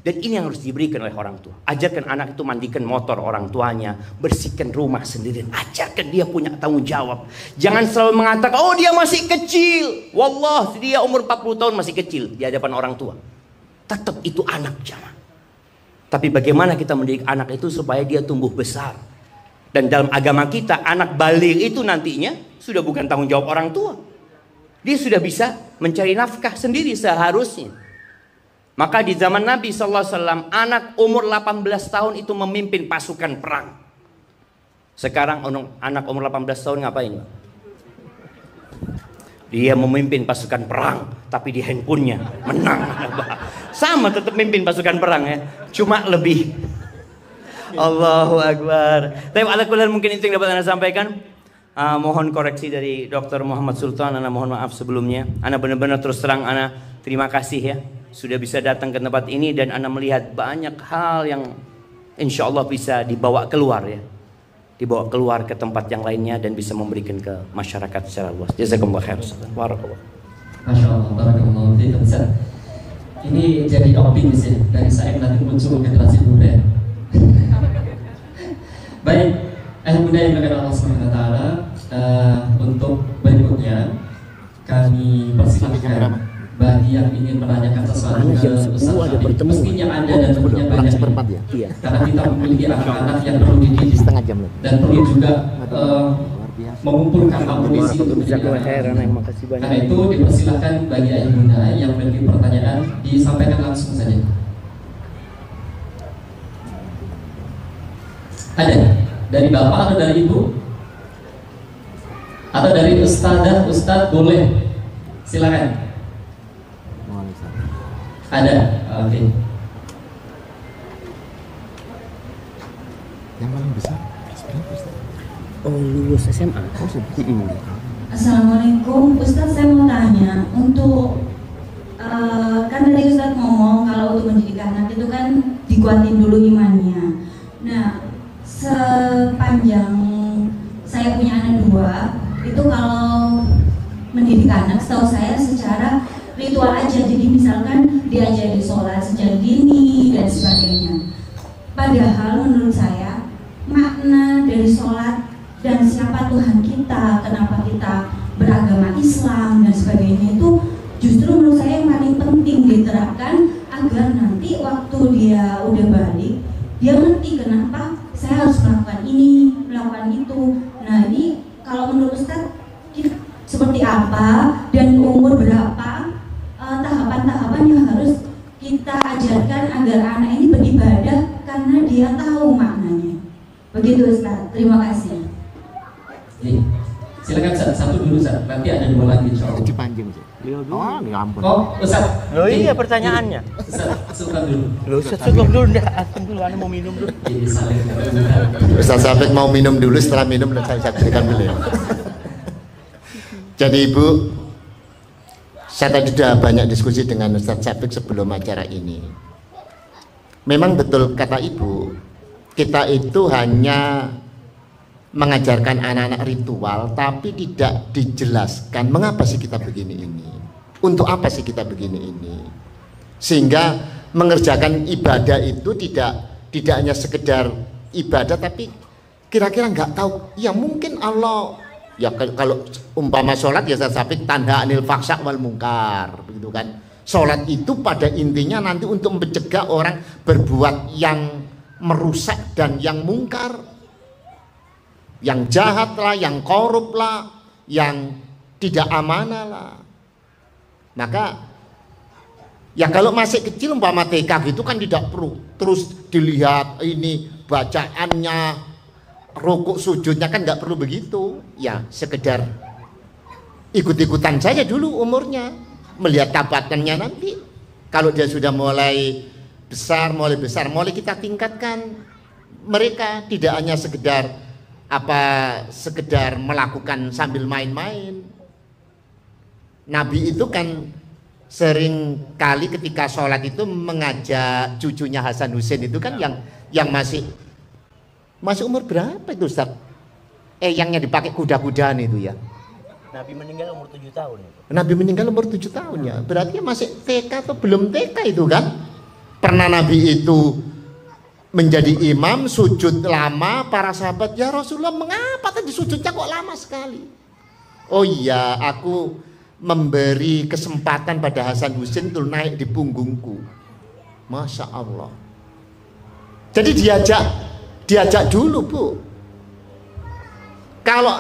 Dan ini yang harus diberikan oleh orang tua. Ajarkan anak itu mandikan motor orang tuanya, bersihkan rumah sendiri. Ajarkan dia punya tanggung jawab. Jangan selalu mengatakan, oh dia masih kecil. Wallah, dia umur 40 tahun masih kecil di hadapan orang tua. Tetap itu anak jamaah. Tapi bagaimana kita mendidik anak itu supaya dia tumbuh besar. Dan dalam agama kita, anak baligh itu nantinya sudah bukan tanggung jawab orang tua. Dia sudah bisa mencari nafkah sendiri seharusnya. Maka di zaman Nabi SAW, anak umur 18 tahun itu memimpin pasukan perang. Sekarang anak umur 18 tahun ngapain? Dia memimpin pasukan perang, tapi di handphonenya menang. Sama tetap memimpin pasukan perang ya, cuma lebih. Allahu Akbar. Tapi ala kulli mungkin itu yang dapat Anda sampaikan. Mohon koreksi dari Dr. Muhammad Sultan. Ana mohon maaf sebelumnya. Ana benar-benar terus terang, Ana terima kasih ya sudah bisa datang ke tempat ini dan Ana melihat banyak hal yang insya Allah bisa dibawa keluar ya, dibawa keluar ke tempat yang lainnya dan bisa memberikan ke masyarakat secara luas. Jazakumullah khair. Barakallah. Masya Allah, barakallahu fiikum. Ini jadi optimis ya, dari saya nanti muncul generasi muda. Baik, bunda yang dimuliakan Allah Subhanahu wa taala, untuk berikutnya kami persilahkan bagi yang ingin menanyakan sesuatu ke Ustaz Habib. Mestinya Anda dan tentunya banyak ya. Karena kita memiliki anak-anak yang perlu dididik dan perlu juga mengumpulkan amunisi untuk menjadi anak. Karena itu dipersilahkan bagi ayah bunda yang memiliki pertanyaan disampaikan langsung saja. Ada dari bapak atau dari ibu atau dari ustadzah, ustadz, boleh silakan. Ada, oke. Yang paling besar Oh, lulus SMA. Assalamualaikum, Ustadz, saya mau tanya untuk kan tadi Ustadz ngomong kalau untuk mendidik anak itu kan dikuatin dulu imannya. Nah, sepanjang saya punya anak 2, itu kalau mendidik anak setahu saya secara ritual aja, jadi misalkan diajari sholat sejak dini dan sebagainya. Padahal menurut saya makna dari sholat dan siapa Tuhan kita, kenapa kita beragama Islam dan sebagainya itu justru menurut saya yang paling penting diterapkan agar nanti waktu dia udah balik dia ngerti kenapa saya harus melakukan ini, melakukan itu. Nah ini kalau menurut Ustaz seperti apa dan umur berapa tahapan-tahapan yang harus kita ajarkan agar anak ini beribadah karena dia tahu maknanya. Begitu Ustaz, terima kasih. Silakan satu dulu Ustaz, nanti ada 2 lagi insya Allah. Dipanjang sih. Oh, ini ampun. Oh, Ustaz. Loh iya pertanyaannya. Ustaz, Sultan dulu. Loh, Ustaz dulu enggak, atem dulu, Ana mau minum dulu. Jadi saling Ustaz Syafiq mau minum dulu, setelah minum saya berikan beliau. Jadi Ibu, saya tadi sudah banyak diskusi dengan Ustaz Syafiq sebelum acara ini. Memang betul kata Ibu, kita itu hanya mengajarkan anak-anak ritual, tapi tidak dijelaskan mengapa sih kita begini ini, untuk apa sih kita begini ini, sehingga mengerjakan ibadah itu tidak hanya sekedar ibadah, tapi kira-kira nggak tahu. Ya mungkin Allah, ya kalau umpama sholat ya Syafiq tanda anil faksa wal mungkar, begitu kan. Sholat itu pada intinya nanti untuk mencegah orang berbuat yang merusak dan yang mungkar, yang jahat lah, yang korup lah, yang tidak amanah lah. Maka ya kalau masih kecil umpama TK gitu kan tidak perlu terus dilihat ini bacaannya, rukuk sujudnya, kan nggak perlu begitu. Ya sekedar ikut-ikutan saja dulu umurnya, melihat tabatannya nanti. Kalau dia sudah mulai besar, mulai kita tingkatkan mereka, tidak hanya sekedar melakukan sambil main-main. Nabi itu kan sering kali ketika sholat itu mengajak cucunya Hasan Husain itu kan yang masih umur berapa itu Ustaz? Yang dipakai kuda-kudaan itu ya. Nabi meninggal umur 7 tahun itu. Nabi meninggal umur 7 tahun ya. Berarti masih TK atau belum TK itu kan? Pernah Nabi itu menjadi imam, sujud lama, para sahabat, ya Rasulullah mengapa tadi sujudnya kok lama sekali? Oh iya, aku memberi kesempatan pada Hasan Husain untuk naik di punggungku. Masya Allah. Jadi diajak dulu Bu. Kalau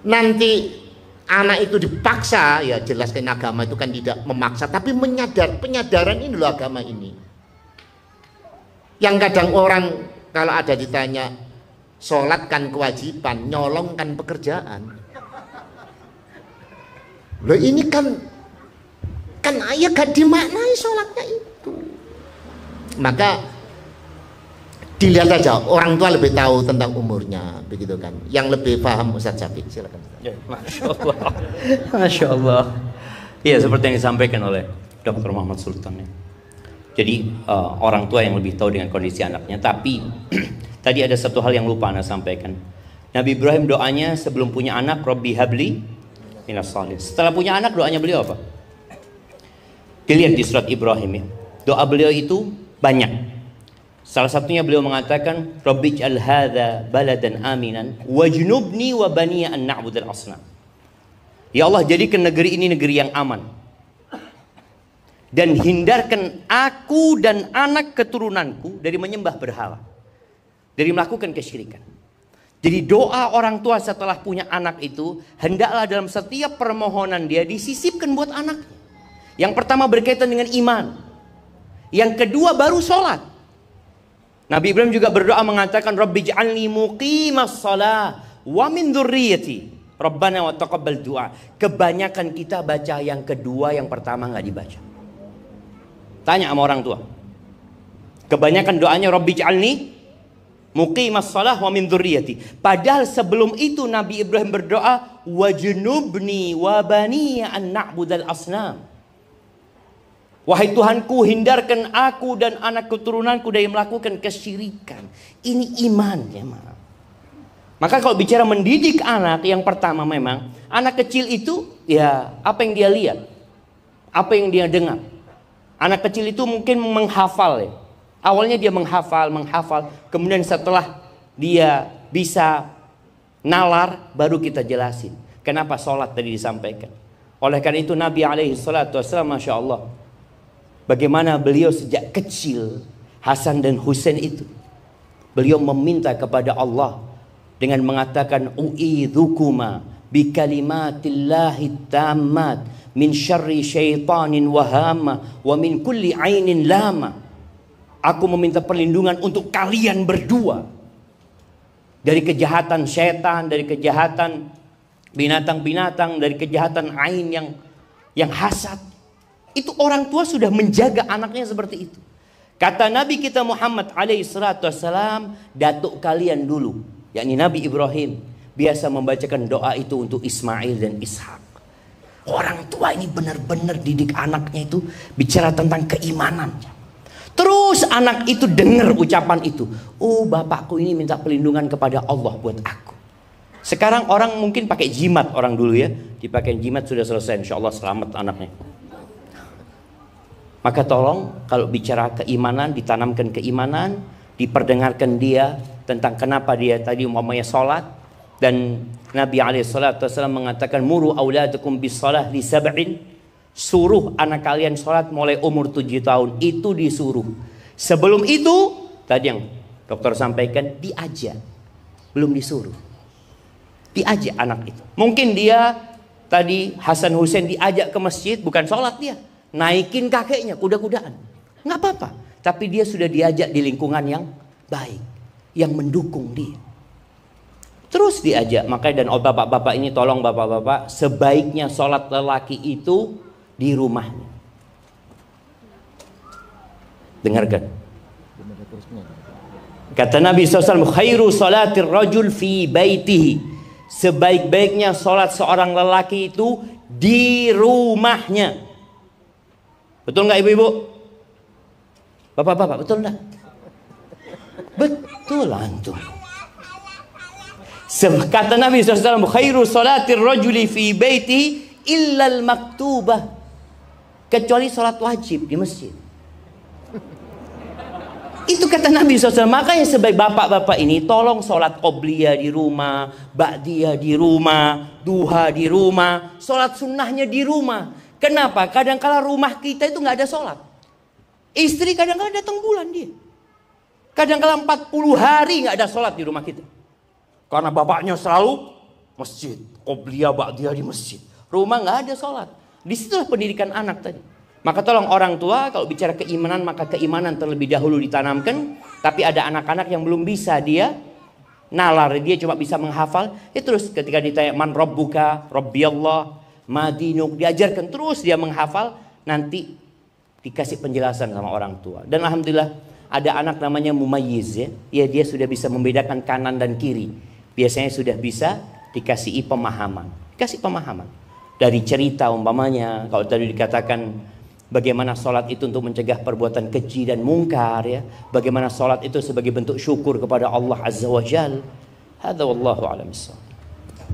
nanti anak itu dipaksa, ya jelas kan agama itu kan tidak memaksa, tapi penyadaran ini loh agama ini. Yang kadang orang kalau ada ditanya sholat kan kewajiban, nyolong kan pekerjaan. Loh ini kan ayah gak dimaknai sholatnya itu. Maka dilihat aja, orang tua lebih tahu tentang umurnya, begitu kan. Yang lebih paham Ustaz Syafiq, silakan. Ya, Masya Allah. Masya Allah. Iya, seperti yang disampaikan oleh Dr. Muhammad Sultan ya. Jadi orang tua yang lebih tahu dengan kondisi anaknya. Tapi tadi ada satu hal yang lupa Anda sampaikan. Nabi Ibrahim doanya sebelum punya anak, Rabbi habli minas shalihin. Setelah punya anak doanya beliau apa? Dilihat di surat Ibrahim ya. Doa beliau itu banyak. Salah satunya beliau mengatakan, Rabbi'j'al hadza baladan aminan wajnubni wa baniya an na'budal asnam. Ya Allah, jadikan negeri ini negeri yang aman. Dan hindarkan aku dan anak keturunanku dari menyembah berhala, dari melakukan kesyirikan. Jadi doa orang tua setelah punya anak itu hendaklah dalam setiap permohonan dia disisipkan buat anak. Yang pertama berkaitan dengan iman. Yang kedua baru sholat. Nabi Ibrahim juga berdoa mengatakan, Rabbi'j'alni muqimas shalah wa min dzurriyyati Rabbana wa taqabbal du'a. Kebanyakan kita baca yang kedua, yang pertama nggak dibaca. Tanya sama orang tua. Kebanyakan doanya Rabbi'j'alni muqimas shalah wa min dzurriyyati. Padahal sebelum itu Nabi Ibrahim berdoa, wajnubni wa baniya an na'budal asnam. Wahai Tuhanku, hindarkan aku dan anak keturunanku dari melakukan kesyirikan. Ini iman ya, Maka kalau bicara mendidik anak, yang pertama memang anak kecil itu ya apa yang dia lihat, apa yang dia dengar. Anak kecil itu mungkin menghafal ya. Awalnya dia menghafal, kemudian setelah dia bisa nalar baru kita jelasin kenapa sholat tadi disampaikan. Oleh karena itu Nabi alaihi salatu wassalam, Masya Allah, bagaimana beliau sejak kecil, Hasan dan Husain itu, beliau meminta kepada Allah dengan mengatakan, u'idzukuma bi kalimatillahi tammat min syarri syaitanin wahama wa min kulli ainin lama. Aku meminta perlindungan untuk kalian berdua dari kejahatan syaitan, dari kejahatan binatang-binatang, dari kejahatan ain yang hasad. Itu orang tua sudah menjaga anaknya seperti itu. Kata Nabi kita Muhammad alaihi salatu wassalam, datuk kalian dulu, yakni Nabi Ibrahim, biasa membacakan doa itu untuk Ismail dan Ishak. Orang tua ini benar-benar didik anaknya itu bicara tentang keimanan. Terus anak itu dengar ucapan itu. Oh, bapakku ini minta perlindungan kepada Allah buat aku. Sekarang orang mungkin pakai jimat, orang dulu ya. Dipakai jimat sudah selesai, insya Allah selamat anaknya. Maka tolong kalau bicara keimanan, ditanamkan keimanan, diperdengarkan dia tentang kenapa dia tadi umpamanya sholat. Dan Nabi SAW mengatakan, muru auladakum bis shalah li sab'in. Suruh anak kalian sholat mulai umur 7 tahun. Itu disuruh. Sebelum itu, tadi yang dokter sampaikan, diajak. Belum disuruh. Diajak anak itu. Mungkin dia tadi Hasan Husain diajak ke masjid, bukan sholat dia. Naikin kakeknya, kuda-kudaan. Nggak apa-apa. Tapi dia sudah diajak di lingkungan yang baik. Yang mendukung dia. Terus diajak. Makanya dan bapak-bapak ini tolong bapak-bapak, sebaiknya sholat lelaki itu di rumahnya. Dengarkan. Kata Nabi SAW, khairu salatir rajul fi baitihi. Sebaik-baiknya sholat seorang lelaki itu di rumahnya. Betul nggak ibu-ibu? Bapak-bapak, betul nggak? Betul antum. Kata Nabi SAW, khairu salatir rajuli fi baiti illal maktubah, kecuali salat wajib di masjid. Itu kata Nabi SAW. Makanya sebaik bapak-bapak ini tolong salat qobliyah di rumah, ba'diyah di rumah, duha di rumah, salat sunnahnya di rumah. Kenapa? Kadang-kala rumah kita itu nggak ada salat. Istri kadang-kala datang bulan dia. Kadang-kala 40 hari nggak ada salat di rumah kita. Karena bapaknya selalu masjid, qobliyah, ba'diyah di masjid. Rumah nggak ada salat. Disitulah pendidikan anak tadi. Maka tolong orang tua kalau bicara keimanan, maka keimanan terlebih dahulu ditanamkan. Tapi ada anak-anak yang belum bisa dia nalar, dia cuma bisa menghafal. Ya terus ketika ditanya man rabbuka, rabbiyallah, madinuk, diajarkan terus dia menghafal. Nanti dikasih penjelasan sama orang tua. Dan alhamdulillah ada anak namanya mumayyiz ya. Ya dia sudah bisa membedakan kanan dan kiri. Biasanya sudah bisa dikasih pemahaman. Dikasih pemahaman. Dari cerita umpamanya, kalau tadi dikatakan bagaimana sholat itu untuk mencegah perbuatan keji dan mungkar ya. Bagaimana sholat itu sebagai bentuk syukur kepada Allah Azza wa Jal. Hadza wallahu a'lam bissawab.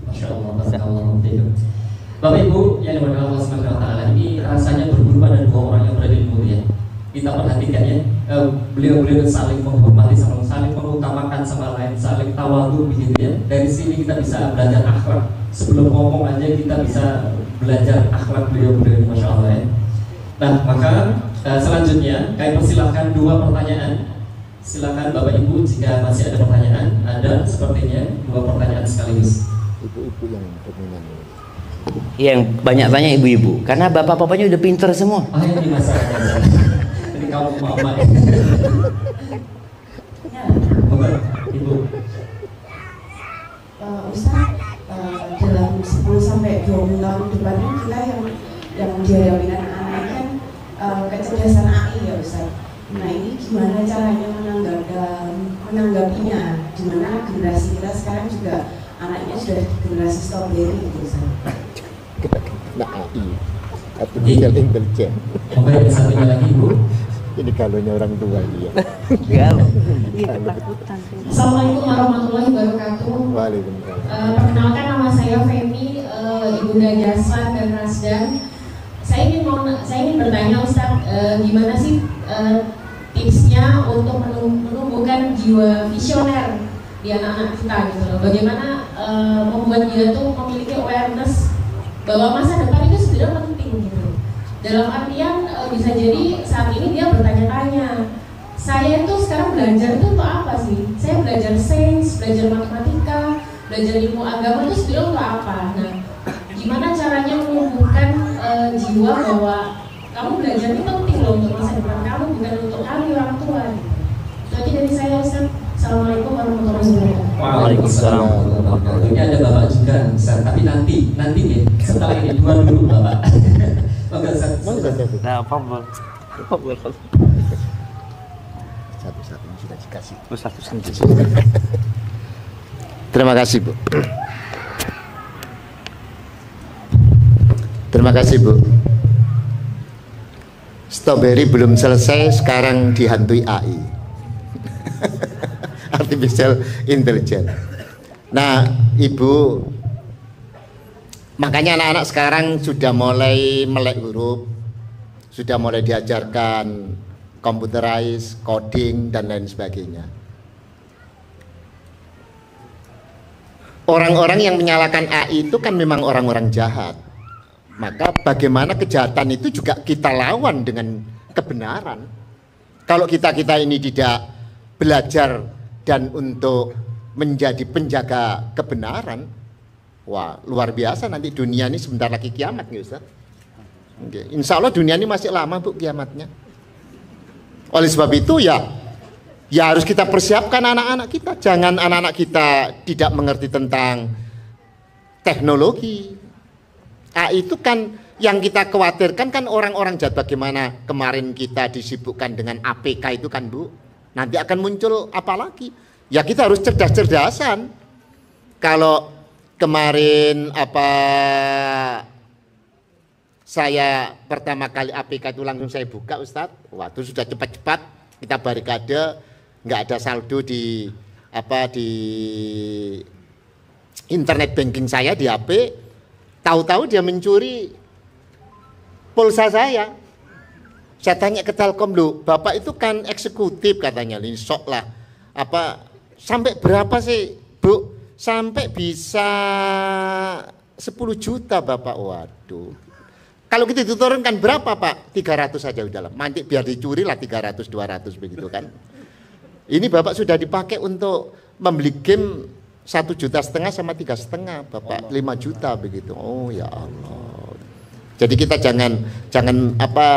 Masya Allah, barakallahu fiikum. Bapak Ibu yang dimuliakan Allah Subhanahu wa taala, ini rasanya berhubungan dengan dua orang yang berada di mulia. Kita perhatikan ya, beliau-beliau saling menghormati, saling mengutamakan sama lain, saling tawadhu begitu ya. Dari sini kita bisa belajar akhlak. Sebelum ngomong aja kita bisa belajar akhlak beliau-beliau, masya Allah ya. Nah maka selanjutnya kami persilahkan dua pertanyaan. Silakan Bapak Ibu jika masih ada pertanyaan. Ada sepertinya dua pertanyaan sekaligus. Ibu-ibu yang dominan. Yang banyak tanya ibu-ibu, karena bapak-bapaknya udah pinter semua. Oh ini masalahnya. Ini kamu mama. Ibu. Ustaz, dalam 10 sampai 20 tahun depan ini kita yang dihadapi anak-anak kan kecerdasan AI ya Ustaz. Nah ini gimana caranya menanggapinya? Dimana generasi kita sekarang juga anaknya sudah generasi strawberry gitu Ustaz. Nah AI artificial intelligence. Oke, satunya lagi Ibu. Ini kalaunya orang tua dia. Assalamualaikum warahmatullahi wabarakatuh. Waalaikumsalam. Perkenalkan nama saya Femi, Ibunda Jaslan dan Rasdan. Saya ingin bertanya Ustadz, gimana sih tipsnya untuk menumbuhkan jiwa visioner di anak-anak kita gitu loh. Bagaimana membuat dia tuh memiliki awareness bahwa masa depan itu sebenarnya penting gitu. Dalam artian bisa jadi saat ini dia bertanya-tanya, saya itu sekarang belajar itu untuk apa sih? Saya belajar sains, belajar matematika, belajar ilmu agama itu sebenarnya untuk apa? Nah, gimana caranya menumbuhkan jiwa bahwa kamu belajar itu penting loh untuk masa depan kamu, bukan untuk kami orang tua. Itu aja dari saya Ustaz. Assalamualaikum warahmatullahi wabarakatuh. Waalaikumsalam. Ini ada Bapak juga Ustaz, tapi nanti nih setelah ini dua dulu Bapak. Oke Ustaz. Nah, apa? Satu-satu sudah dikasih. Satu-satu. Terima kasih Bu. Terima kasih Bu. Strawberry belum selesai, sekarang dihantui AI. Artificial intelligence. Nah, Ibu, makanya anak-anak sekarang sudah mulai melek huruf, sudah mulai diajarkan computerized, coding, dan lain sebagainya. Orang-orang yang menyalahkan AI itu kan memang orang-orang jahat. Maka bagaimana kejahatan itu juga kita lawan dengan kebenaran. Kalau kita ini tidak belajar dan untuk menjadi penjaga kebenaran, wah luar biasa nanti dunia ini sebentar lagi kiamat nih Ustaz. Oke. Insya Allah dunia ini masih lama Bu kiamatnya. Oleh sebab itu ya harus kita persiapkan anak-anak kita. Jangan anak-anak kita tidak mengerti tentang teknologi. AI itu kan yang kita khawatirkan kan orang-orang jahat. Bagaimana kemarin kita disibukkan dengan APK itu kan Bu. Nanti akan muncul apa lagi? Ya kita harus cerdas-cerdasan. Kalau kemarin saya pertama kali APK itu langsung saya buka Ustadz. Wah itu sudah cepat-cepat kita barikade, nggak ada saldo di internet banking saya di HP, tahu-tahu dia mencuri pulsa saya. Saya tanya ke Telkom, loh Bapak itu kan eksekutif katanya, sok lah. Apa sampai berapa sih Bu? Sampai bisa 10 juta Bapak. Waduh. Kalau kita diturunkan berapa Pak? 300 saja udah lah. Nanti biar dicuri lah 300, 200 begitu kan. Ini Bapak sudah dipakai untuk membeli game 1,5 juta sama 3,5 Bapak 5 juta begitu. Oh ya Allah. Jadi kita jangan apa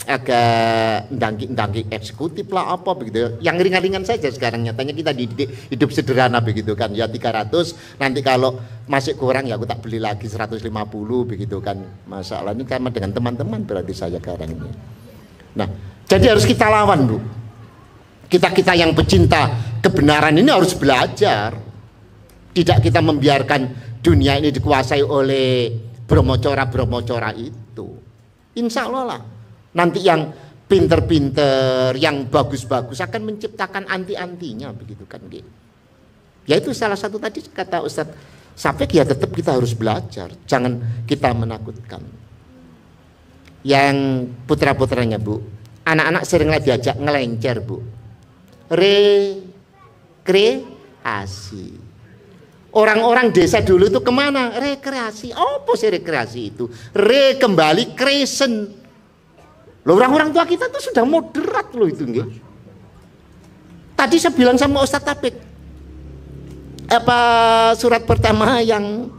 agak ndangki eksekutif lah apa begitu. Yang ringan-ringan saja sekarang, nyatanya kita dididik hidup sederhana begitu kan. Ya 300, nanti kalau masih kurang ya aku tak beli lagi 150 begitu kan. Masalah ini karena dengan teman-teman berarti saya sekarang ini. Nah, jadi harus kita lawan Bu. Kita yang pecinta kebenaran ini harus belajar. Tidak kita membiarkan dunia ini dikuasai oleh bromocora itu. Insya Allah lah. Nanti yang pinter-pinter, yang bagus-bagus akan menciptakan anti-antinya begitu kan. Ya itu salah satu tadi kata Ustadz Syafiq, ya tetap kita harus belajar, jangan kita menakutkan. Yang putra-putranya Bu, anak-anak seringlah diajak ngelencer Bu, rekreasi. Orang-orang desa dulu itu kemana? Rekreasi. Apa sih rekreasi itu? Kembali kresen. Loh, orang-orang tua kita tuh sudah moderat loh itu nggih. Tadi saya bilang sama Ustadz Tapik, apa surat pertama yang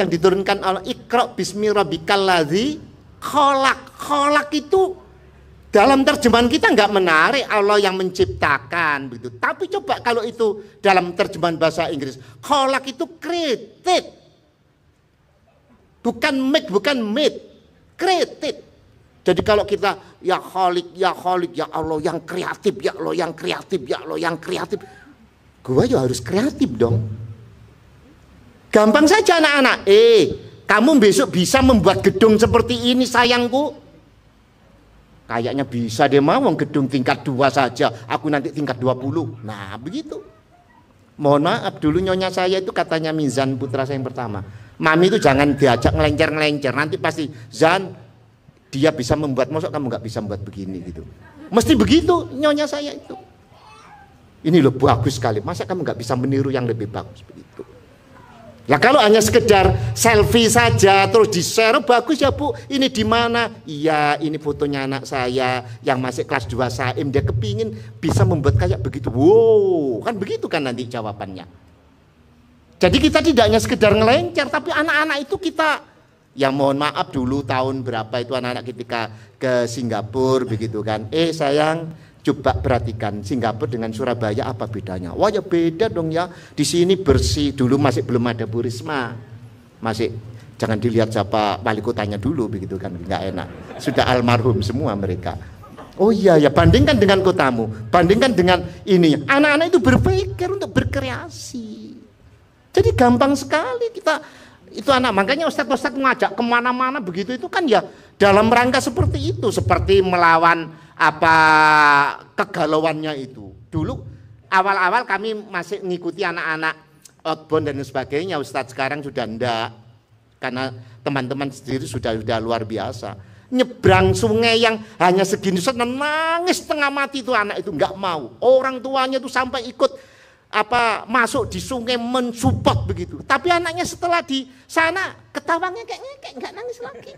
diturunkan Allah, Iqra bismi rabbikal ladzi khalaq. Khalaq itu dalam terjemahan kita nggak menarik, Allah yang menciptakan begitu. Tapi coba kalau itu dalam terjemahan bahasa Inggris, khalaq itu created. Bukan make, bukan made. Created. Jadi kalau kita ya Khalik, ya Allah yang kreatif, ya Allah yang kreatif, ya Allah yang kreatif. Gua ya harus kreatif dong. Gampang saja anak-anak. Kamu besok bisa membuat gedung seperti ini sayangku. Kayaknya bisa deh mau gedung tingkat 2 saja. Aku nanti tingkat 20. Nah begitu. Mohon maaf dulu nyonya saya itu katanya Mizan putra saya yang pertama. Mami itu jangan diajak ngelencer-ngelencer. Nanti pasti Zan, dia bisa membuat, masa kamu nggak bisa membuat begini gitu. Mesti begitu nyonya saya itu. Ini loh bagus sekali, masa kamu nggak bisa meniru yang lebih bagus begitu. Lah kalau hanya sekedar selfie saja terus di share, bagus ya Bu, ini di mana? Iya, ini fotonya anak saya yang masih kelas 2 Saim, dia kepingin bisa membuat kayak begitu. Wow, kan begitu kan nanti jawabannya. Jadi kita tidak hanya sekedar ngelencer, tapi anak-anak itu kita, ya mohon maaf dulu tahun berapa itu anak-anak ketika ke Singapura begitu kan. Sayang, coba perhatikan Singapura dengan Surabaya apa bedanya? Wah ya beda dong ya. Di sini bersih, dulu masih belum ada Bu Risma. Masih jangan dilihat siapa wali kotanya dulu begitu kan, nggak enak. Sudah almarhum semua mereka. Oh iya ya, bandingkan dengan kotamu, bandingkan dengan ini. Anak-anak itu berpikir untuk berkreasi. Jadi gampang sekali kita itu anak, makanya Ustadz ngajak kemana-mana begitu itu kan ya dalam rangka seperti itu, seperti melawan apa kegalauannya itu. Dulu awal-awal kami masih mengikuti anak-anak outbound dan sebagainya, Ustadz sekarang sudah enggak, karena teman-teman sendiri sudah luar biasa. Nyebrang sungai yang hanya segini, nangis setengah mati itu anak itu nggak mau. Orang tuanya tuh sampai ikut masuk di sungai mensupport begitu. Tapi anaknya setelah di sana ketawanya kayak nggak nangis lagi.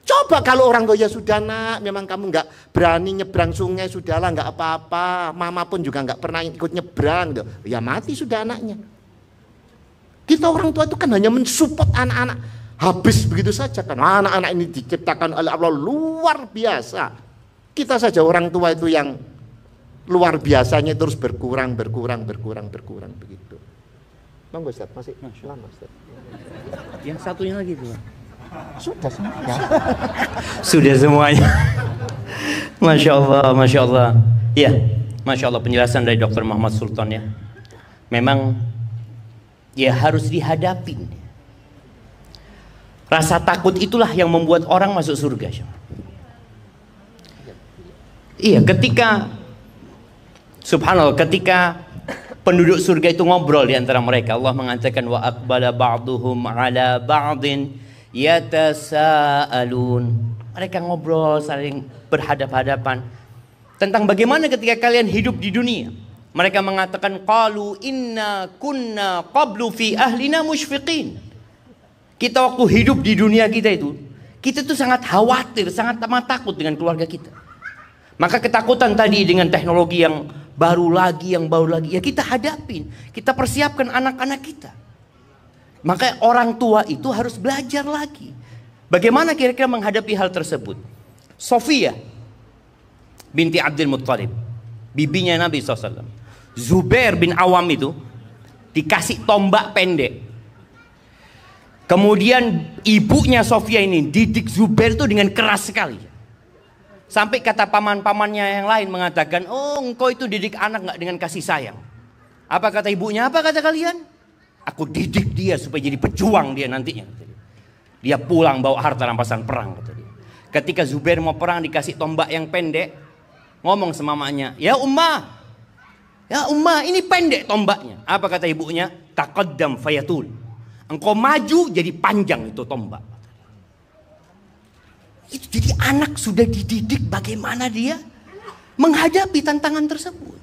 Coba kalau orang tua ya sudah nak, memang kamu nggak berani nyebrang sungai, sudahlah nggak apa-apa. Mama pun juga nggak pernah ikut nyebrang, gitu. Ya mati sudah anaknya. Kita orang tua itu kan hanya mensupport anak-anak, habis begitu saja kan. Anak-anak ini diciptakan oleh Allah luar biasa. Kita saja orang tua itu yang luar biasanya terus berkurang begitu. Bang Ustaz, masih lama Ustaz. Yang satunya lagi tuh. Sudah semuanya. Sudah semuanya. Masya Allah. Ya, Masya Allah penjelasan dari Dr. Muhammad Sultan ya. Memang ya harus dihadapi. Rasa takut itulah yang membuat orang masuk surga. Iya, ketika subhanallah, ketika penduduk surga itu ngobrol di antara mereka. Allah mengatakan wa aqbala ba'duhum ala ba'din yatasaalun. Mereka ngobrol saling berhadap-hadapan tentang bagaimana ketika kalian hidup di dunia. Mereka mengatakan qalu inna kunna qablu fi ahlina musyfiqin. Kita waktu hidup di dunia kita tuh sangat khawatir, sangat amat takut dengan keluarga kita. Maka ketakutan tadi dengan teknologi yang baru lagi, ya kita hadapin, kita persiapkan anak-anak kita. Maka orang tua itu harus belajar lagi. Bagaimana kira-kira menghadapi hal tersebut? Sofia binti Abdul Muttalib, bibinya Nabi SAW. Zubair bin Awam itu dikasih tombak pendek. Kemudian ibunya Sofia ini didik Zubair itu dengan keras sekali. Sampai kata paman-pamannya yang lain mengatakan, oh engkau itu didik anak gak dengan kasih sayang. Apa kata ibunya? Apa kata kalian? Aku didik dia supaya jadi pejuang dia nantinya. Dia pulang bawa harta rampasan perang. Kata dia. Ketika Zubair mau perang dikasih tombak yang pendek, ngomong sama mamanya, ya ummah ini pendek tombaknya. Apa kata ibunya? Taqaddam fayatul. Engkau maju jadi panjang itu tombak. Itu jadi anak sudah dididik bagaimana dia menghadapi tantangan tersebut.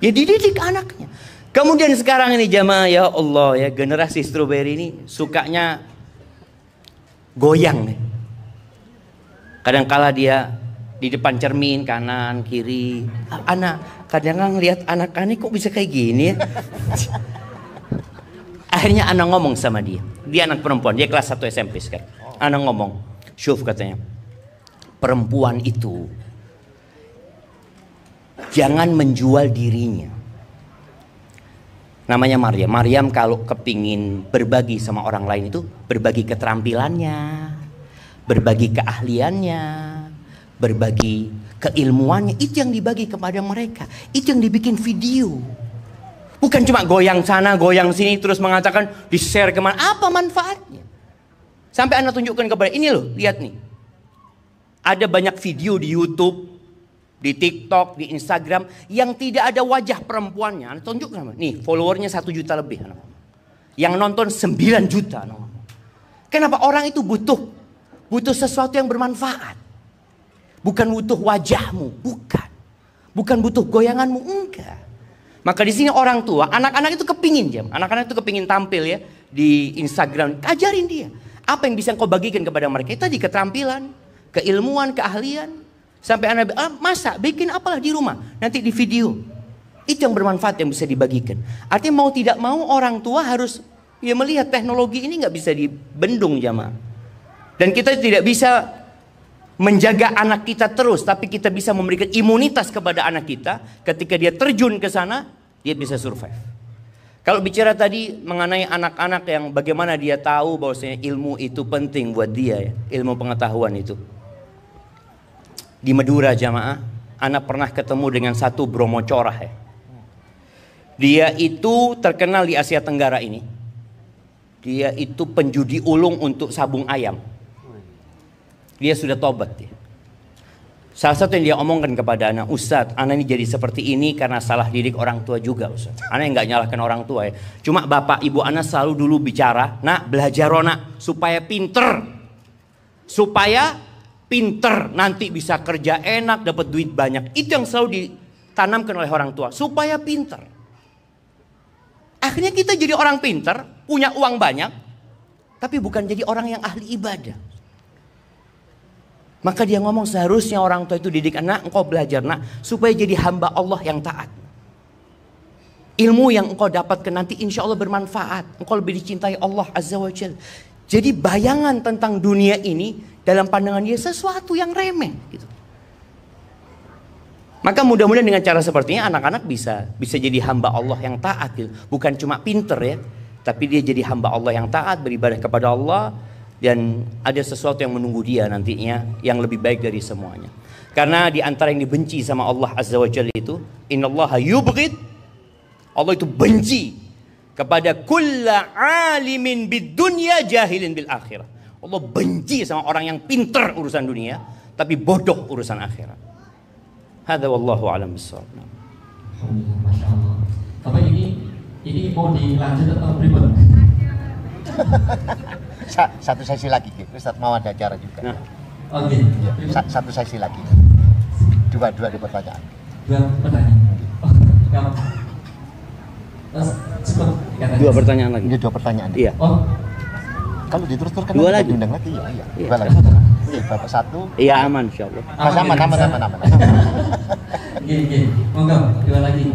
Ya dididik anaknya. Kemudian sekarang ini jamaah, ya Allah ya, generasi strawberry ini sukanya goyang nih. Kadang-kala dia di depan cermin kanan kiri. Anak kadang ngelihat anak-anak kok bisa kayak gini ya. Akhirnya anak ngomong sama dia. Dia anak perempuan, dia kelas 1 SMP sekarang. Anak ngomong, "Syuf," katanya, perempuan itu jangan menjual dirinya. Namanya Maryam. Maryam kalau kepingin berbagi sama orang lain itu berbagi keterampilannya, berbagi keahliannya, berbagi keilmuannya. Itu yang dibagi kepada mereka. Itu yang dibikin video. Bukan cuma goyang sana, goyang sini, terus mengatakan di-share kemana. Apa manfaatnya? Sampai Anda tunjukkan kepada, ini loh, lihat nih. Ada banyak video di YouTube, di TikTok, di Instagram yang tidak ada wajah perempuannya. Anda tunjukkan, nih followernya 1 juta lebih. Yang nonton 9 juta. Kenapa? Orang itu butuh sesuatu yang bermanfaat. Bukan butuh wajahmu, bukan butuh goyanganmu, enggak. Maka di sini orang tua, anak-anak itu kepingin anak-anak itu kepingin tampil ya di Instagram. Ajarin dia apa yang bisa kau bagikan kepada mereka. Itu tadi keterampilan, keilmuan, keahlian. Sampai anak masak, bikin apalah di rumah, nanti di video. Itu yang bermanfaat yang bisa dibagikan. Artinya mau tidak mau orang tua harus ya melihat teknologi ini nggak bisa dibendung jamaah. Dan kita tidak bisa menjaga anak kita terus, tapi kita bisa memberikan imunitas kepada anak kita. Ketika dia terjun ke sana, dia bisa survive. Kalau bicara tadi mengenai anak-anak yang bagaimana dia tahu bahwasanya ilmu itu penting buat dia, ya, ilmu pengetahuan itu. Di Madura jamaah, anak pernah ketemu dengan satu Bromo Corah ya. Dia itu terkenal di Asia Tenggara ini. Dia itu penjudi ulung untuk sabung ayam. Dia sudah tobat ya. Salah satu yang dia omongkan kepada anak, Ustadz, anak ini jadi seperti ini karena salah didik orang tua juga Ustadz. Anak yang gak nyalahkan orang tua ya. Cuma bapak ibu anak selalu dulu bicara, nak belajar nak supaya pinter. Supaya pinter, nanti bisa kerja enak, dapat duit banyak. Itu yang selalu ditanamkan oleh orang tua, supaya pinter. Akhirnya kita jadi orang pinter, punya uang banyak, tapi bukan jadi orang yang ahli ibadah. Maka dia ngomong seharusnya orang tua itu didik anak, engkau belajar nak, supaya jadi hamba Allah yang taat. Ilmu yang engkau dapatkan nanti insya Allah bermanfaat. Engkau lebih dicintai Allah Azza wa Jalla. Jadi bayangan tentang dunia ini dalam pandangan dia sesuatu yang remeh gitu. Maka mudah-mudahan dengan cara seperti ini anak-anak bisa jadi hamba Allah yang taat gitu. Bukan cuma pinter ya, tapi dia jadi hamba Allah yang taat, beribadah kepada Allah. Dan ada sesuatu yang menunggu dia nantinya yang lebih baik dari semuanya. Karena di antara yang dibenci sama Allah Azza wa Jalla itu, innallaha yubghid, Allah itu benci kepada kulla alimin bid dunya jahilin bil akhirah. Allah benci sama orang yang pintar urusan dunia tapi bodoh urusan akhirat. Hadza wallahu a'lam bissawab. Masya Allah. Apa ini mau dilanjut atau pribadi? Satu sesi lagi, Ustaz mau ada acara juga. Nah. Oke. Ya, satu sesi lagi. Dua pertanyaan. Dua pertanyaan. Oh, kamu. Terus cukup. Dua pertanyaan lagi. Ini dua pertanyaan. Iya. Oh, Kalau diteruskan Dua lagi. diundang lagi ya. Iya. Iya. Dua lagi. Oke, Bapak satu. Iya aman insyaallah. Mas aman. Oke. Monggo, dua lagi.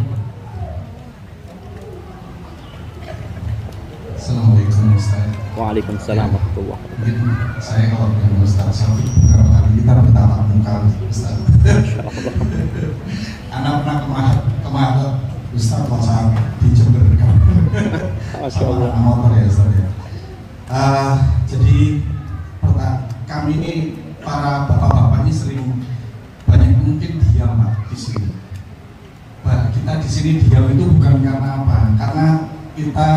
Assalamualaikum Ustaz. Waalaikumsalam warahmatullahi wabarakatuh. Mungkin saya kalau dengan Ustaz Syafiq beberapa kali kita bertatap muka Ustaz. Anak pernah kemarin Ustaz saat di Jember. Masya Allah. Motor ya Ustaz ya. Jadi kami ini para bapak-bapak ini sering banyak mungkin diam Pak, di sini. Kita di sini diam itu bukan karena apa? Karena kita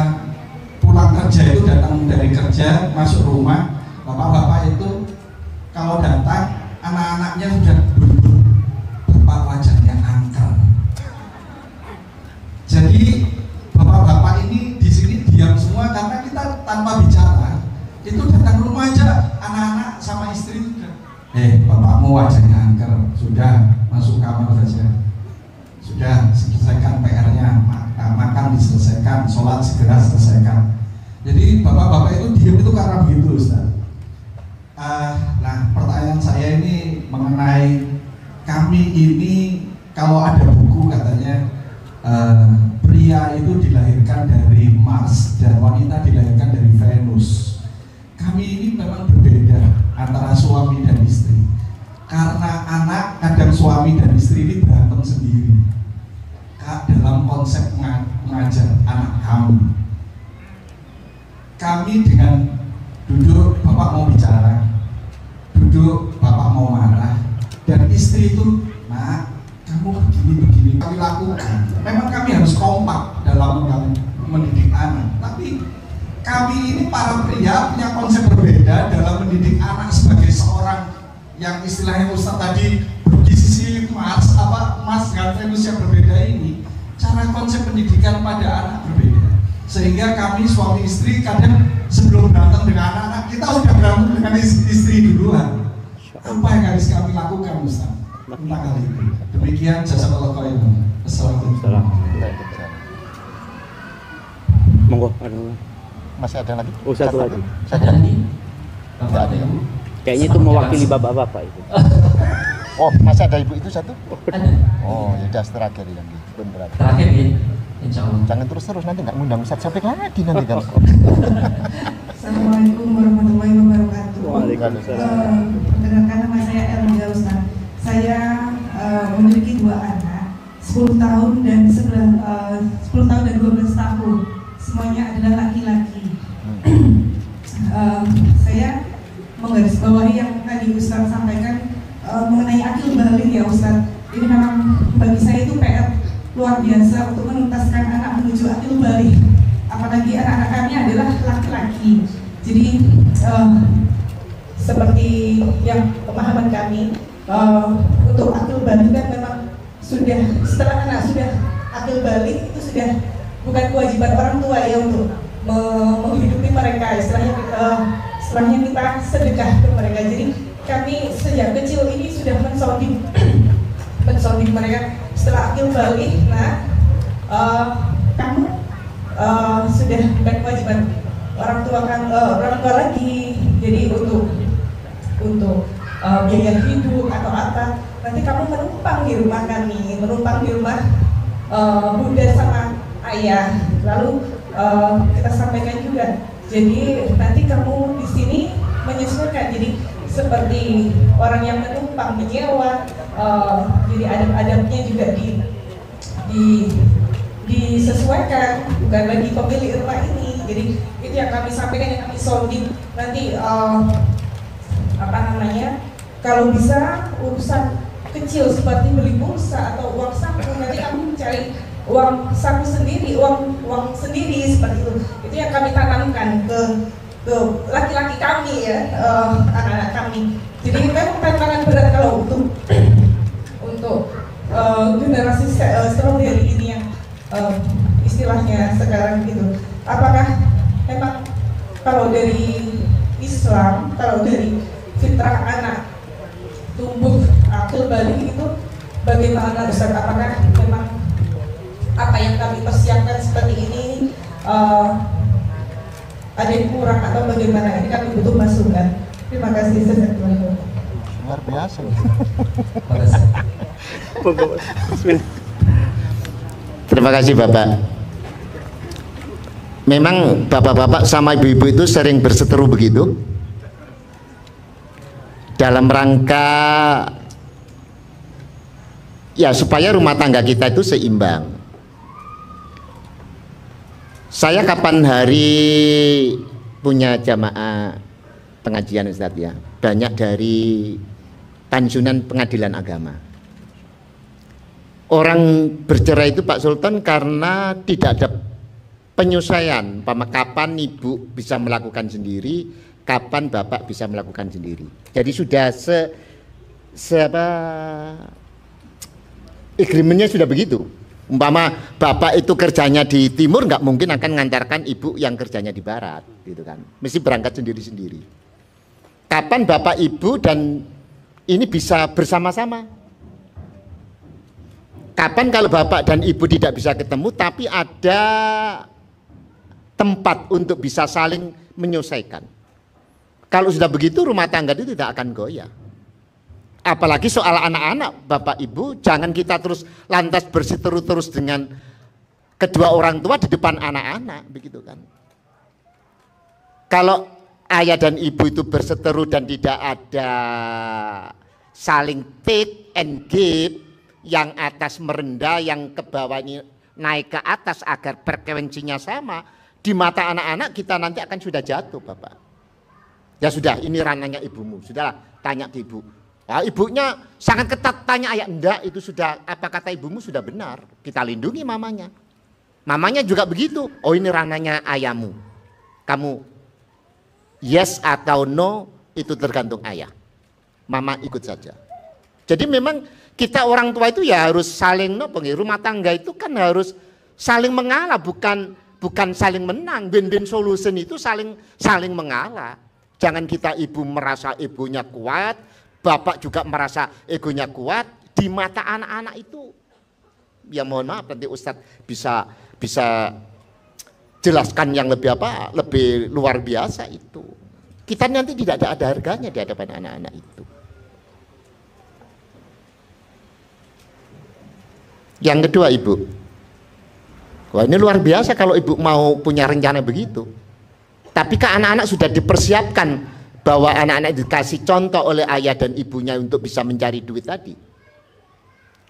pulang kerja itu datang dari kerja masuk rumah, bapak-bapak itu kalau datang anak-anaknya sudah berburu, bapak wajahnya angker. Jadi bapak-bapak ini di sini diam semua karena kita tanpa bicara itu datang rumah aja anak-anak sama istri sudah. Bapakmu wajahnya angker, sudah masuk kamar saja. Sudah selesaikan PR-nya, makan diselesaikan, sholat segera selesaikan. Jadi bapak-bapak itu diam itu karena begitu Ustaz. Nah pertanyaan saya ini mengenai kami ini kalau ada buku katanya pria itu dilahirkan dari Mars dan wanita dilahirkan dari Venus. Kami ini memang berbeda antara suami dan istri. Karena anak kadang suami dan istri ini berantem sendiri dalam konsep mengajar anak kami. Kami dengan duduk, bapak mau bicara, duduk, bapak mau marah, dan istri itu, nak, kamu begini, kami lakukan. Memang kami harus kompak dalam mendidik anak, tapi kami ini para pria punya konsep berbeda dalam mendidik anak sebagai seorang yang istilahnya Ustaz tadi di sisi Mars dengan Venus yang berbeda ini. Cara konsep pendidikan pada anak berbeda. Sehingga kami suami istri kadang sebelum berantem dengan anak-anak kita sudah berantem dengan istri duluan. Apa yang harus kami lakukan Ustaz tentang hal itu? Demikian jazakallahu khairan. Assalamualaikum. Monggo. Masih ada lagi? Oh satu lagi. Ada lagi? Bapak ada yang Kayaknya itu mewakili bapak-bapak itu. Oh masih ada ibu itu satu? ada. Oh ya udah terakhir yang benar. Terakhir ya, insya Allah. Jangan terus nanti nggak ngundang Ustaz Syafiq lagi nanti kan. Assalamualaikum warahmatullahi wabarakatuh. Waalaikumsalam. Perkenalkan nama saya Elga Ustaz. Saya memiliki dua anak, 10 tahun dan 10 tahun dan 12 tahun. Semuanya adalah laki-laki. Saya menggarisbawahi yang tadi Ustaz sampaikan mengenai akil balik ya Ustaz. Ini memang bagi saya itu PR luar biasa untuk menuntaskan anak menuju akil balik. Apalagi anak-anak kami adalah laki-laki. Jadi seperti yang pemahaman kami untuk akil balik kan memang sudah setelah anak sudah akil balik itu sudah bukan kewajiban orang tua ya untuk menghidupi mereka. Istilahnya kita sedekah ke mereka. Jadi kami sejak kecil ini sudah mensounding mereka setelah akil balik. Nah, kamu sudah bukan kewajiban orang tua lagi. Jadi untuk biaya hidup atau apa, nanti kamu menumpang di rumah kami, menumpang di rumah bunda sama ayah. Lalu kita sampaikan juga. Jadi nanti kamu di sini menyesuaikan. Jadi seperti orang yang menumpang menyewa, jadi adab-adabnya juga disesuaikan, bukan lagi pemilik rumah ini. Jadi itu yang kami sampaikan, yang kami sounding. Nanti kalau bisa urusan kecil seperti beli pulsa atau uang saku, nanti kamu mencari uang saku sendiri, uang sendiri seperti itu. Itu yang kami tanamkan ke laki-laki kami ya, anak-anak kami. Jadi memang tantangan berat kalau untuk generasi setelah dari ini yang istilahnya sekarang gitu. Apakah memang kalau dari Islam, kalau dari fitrah anak tumbuh akil balik itu bagaimana Ustaz? Apakah memang apa yang kami persiapkan seperti ini ada yang kurang atau bagaimana? Ini kami butuh masukan. Terima kasih Ustaz. Luar biasa. Terima kasih Bapak. Memang bapak-bapak sama ibu-ibu itu sering berseteru begitu dalam rangka ya supaya rumah tangga kita itu seimbang. Saya kapan hari punya jamaah pengajian Ustadz ya, banyak dari pensiunan pengadilan agama. Orang bercerai itu Pak Sultan karena tidak ada penyesuaian, kapan ibu bisa melakukan sendiri, kapan bapak bisa melakukan sendiri. Jadi sudah agreementnya sudah begitu. Umpama bapak itu kerjanya di timur, nggak mungkin akan mengantarkan ibu yang kerjanya di barat, gitu kan. Mesti berangkat sendiri-sendiri. Kapan bapak ibu dan ini bisa bersama-sama? Kapan kalau bapak dan ibu tidak bisa ketemu, tapi ada tempat untuk bisa saling menyelesaikan. Kalau sudah begitu rumah tangga itu tidak akan goyah. Apalagi soal anak-anak, bapak ibu, jangan kita terus lantas berseteru terus dengan kedua orang tua di depan anak-anak, begitu kan? Kalau ayah dan ibu itu berseteru dan tidak ada saling take and give, yang atas merendah, yang ke bawah ini naik ke atas agar frekuensinya sama, di mata anak-anak kita nanti akan sudah jatuh, Bapak. Ya sudah, ini ranahnya ibumu, sudahlah, tanya ke ibu. Nah, ibunya sangat ketat, tanya ayah, enggak, itu sudah, apa kata ibumu sudah benar, kita lindungi mamanya. Mamanya juga begitu, oh ini ranahnya ayahmu, kamu yes atau no itu tergantung ayah, mama ikut saja. Jadi memang kita orang tua itu ya harus saling rumah tangga itu kan harus saling mengalah, bukan saling menang. Win-win solution itu saling mengalah. Jangan kita ibu merasa egonya kuat, bapak juga merasa egonya kuat. Di mata anak-anak itu ya mohon maaf, nanti Ustadz bisa jelaskan yang lebih luar biasa itu. Kita nanti tidak ada harganya di hadapan anak-anak itu. Yang kedua ibu, wah ini luar biasa kalau ibu mau punya rencana begitu. Tapi kan anak-anak sudah dipersiapkan bahwa anak-anak dikasih contoh oleh ayah dan ibunya untuk bisa mencari duit tadi.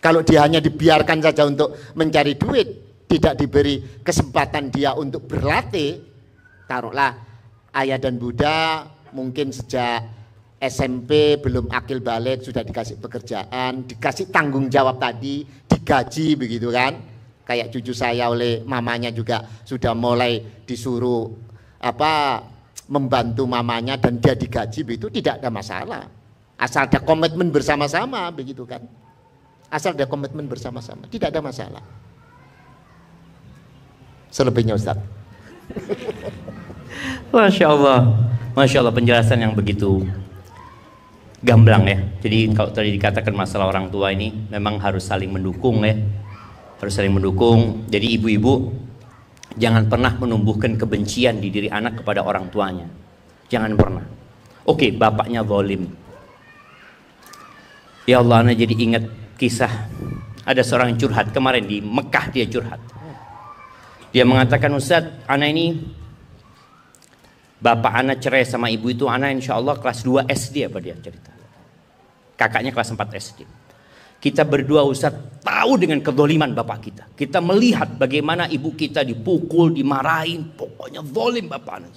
Kalau dia hanya dibiarkan saja untuk mencari duit, tidak diberi kesempatan dia untuk berlatih, taruhlah ayah dan bunda mungkin sejak SMP belum akil balik sudah dikasih pekerjaan, dikasih tanggung jawab tadi, digaji begitu kan. Kayak cucu saya oleh mamanya juga sudah mulai disuruh membantu mamanya dan dia digaji begitu, tidak ada masalah. Asal ada komitmen bersama-sama begitu kan. Asal ada komitmen bersama-sama, tidak ada masalah. Selebihnya Ustaz. Masya Allah penjelasan yang begitu gamblang ya. Jadi kalau tadi dikatakan masalah orang tua ini memang harus saling mendukung ya, harus saling mendukung. Jadi ibu-ibu jangan pernah menumbuhkan kebencian di diri anak kepada orang tuanya, jangan pernah. Oke, bapaknya zalim, ya Allah, ana jadi ingat kisah ada seorang curhat kemarin di Mekah. Dia curhat, dia mengatakan, Ustadz, ana ini bapak ana cerai sama ibu itu, ana insya Allah kelas 2 SD apa dia cerita. Kakaknya kelas 4 SD. Kita berdua Ustadz tahu dengan kedoliman bapak kita. Kita melihat bagaimana ibu kita dipukul, dimarahin, pokoknya zalim bapak ana.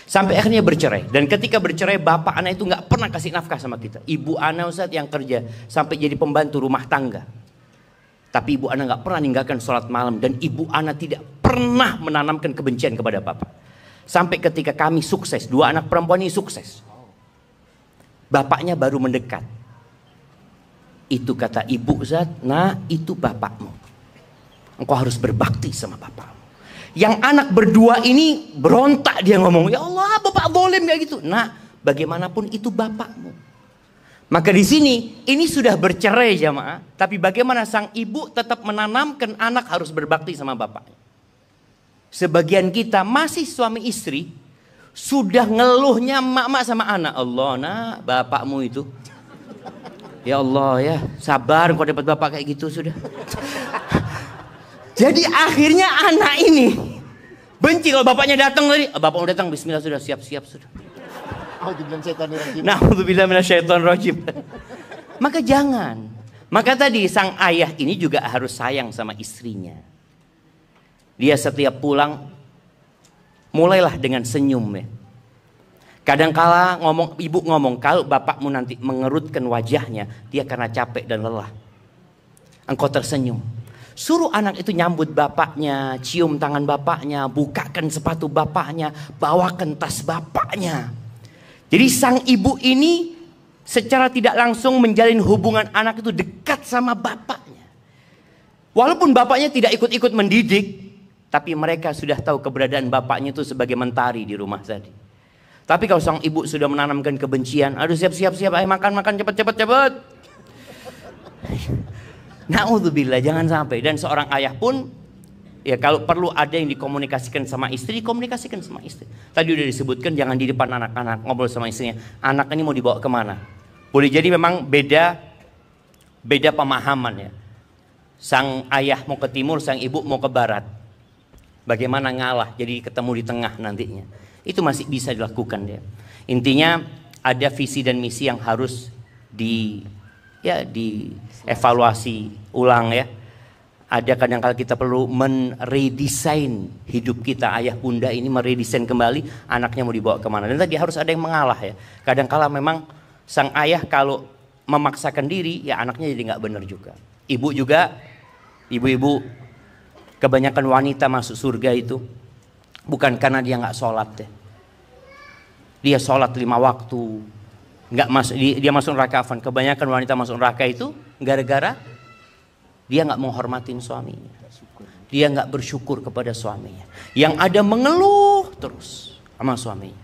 Sampai akhirnya bercerai. Dan ketika bercerai bapak ana itu nggak pernah kasih nafkah sama kita. Ibu ana Ustadz yang kerja sampai jadi pembantu rumah tangga. Tapi ibu ana nggak pernah meninggalkan sholat malam. Dan ibu ana tidak pernah menanamkan kebencian kepada bapak. Sampai ketika kami sukses, 2 anak perempuan ini sukses, bapaknya baru mendekat. Itu kata ibu Zat, nah itu bapakmu, engkau harus berbakti sama bapakmu. Yang anak berdua ini berontak, dia ngomong, ya Allah bapak zalim kayak gitu. Nah, bagaimanapun itu bapakmu. Maka di sini ini sudah bercerai jamaah, tapi bagaimana sang ibu tetap menanamkan anak harus berbakti sama bapaknya. Sebagian kita masih suami istri sudah ngeluhnya emak-emak sama anak. Allah, nak, bapakmu itu. Ya Allah ya, sabar kau dapat bapak kayak gitu sudah. Jadi akhirnya anak ini benci kalau bapaknya datang tadi. Bapak udah datang, bismillah sudah, siap-siap sudah. Na'udzubillah minasyaitonirrajim. Maka jangan. Maka tadi sang ayah ini juga harus sayang sama istrinya. Dia setiap pulang mulailah dengan senyum ya. Kadangkala ibu ngomong, kalau bapakmu nanti mengerutkan wajahnya, dia karena capek dan lelah. Engkau tersenyum. Suruh anak itu nyambut bapaknya, cium tangan bapaknya, bukakan sepatu bapaknya, bawakan tas bapaknya. Jadi sang ibu ini secara tidak langsung menjalin hubungan anak itu dekat sama bapaknya. Walaupun bapaknya tidak ikut-ikut mendidik, tapi mereka sudah tahu keberadaan bapaknya itu sebagai mentari di rumah tadi. Tapi kalau sang ibu sudah menanamkan kebencian, aduh siap, ayo makan, cepet. Na'udzubillah, jangan sampai. Dan seorang ayah pun, ya kalau perlu ada yang dikomunikasikan sama istri, dikomunikasikan sama istri. Tadi udah disebutkan jangan di depan anak-anak, ngobrol sama istrinya. Anak ini mau dibawa kemana? Boleh jadi memang beda pemahaman ya. Sang ayah mau ke timur, sang ibu mau ke barat. Bagaimana ngalah, jadi ketemu di tengah nantinya. Itu masih bisa dilakukan ya. Intinya ada visi dan misi yang harus dievaluasi ulang ya. Ada kadang-kala kita perlu meredesain hidup kita. Ayah bunda ini meredesain kembali anaknya mau dibawa kemana. Dan tadi harus ada yang mengalah ya. Kadang-kala memang sang ayah kalau memaksakan diri ya anaknya jadi nggak benar juga. Ibu juga, ibu-ibu kebanyakan wanita masuk surga itu bukan karena dia nggak sholat ya. Dia sholat 5 waktu, nggak masuk, dia masuk neraka. Kebanyakan wanita masuk neraka itu gara-gara dia nggak menghormatin suaminya, dia nggak bersyukur kepada suaminya, yang ada mengeluh terus sama suaminya.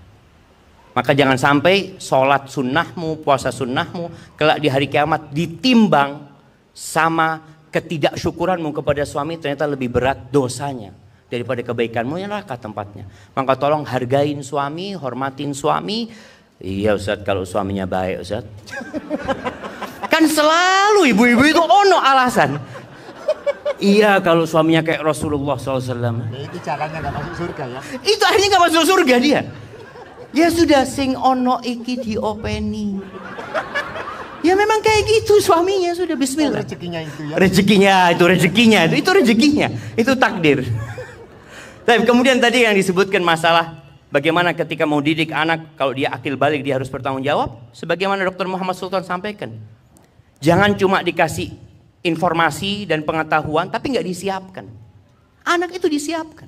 Maka jangan sampai sholat sunnahmu, puasa sunnahmu, kelak di hari kiamat ditimbang sama ketidaksyukuranmu kepada suami, ternyata lebih berat dosanya daripada kebaikanmu, yang neraka tempatnya. Maka tolong hargain suami, hormatin suami. Iya Ustaz, kalau suaminya baik Ustaz. Kan selalu ibu-ibu itu ono alasan. Iya kalau suaminya kayak Rasulullah SAW. Itu caranya gak masuk surga ya. Itu akhirnya gak masuk surga dia. Ya sudah sing ono iki diopeni. Ya memang kayak gitu suaminya, sudah bismillah. Rezekinya itu ya. Rezekinya itu takdir. Tapi kemudian tadi yang disebutkan masalah bagaimana ketika mau didik anak, kalau dia akil balik dia harus bertanggung jawab. Sebagaimana Dr. Muhammad Sultan sampaikan, jangan cuma dikasih informasi dan pengetahuan tapi nggak disiapkan. Anak itu disiapkan.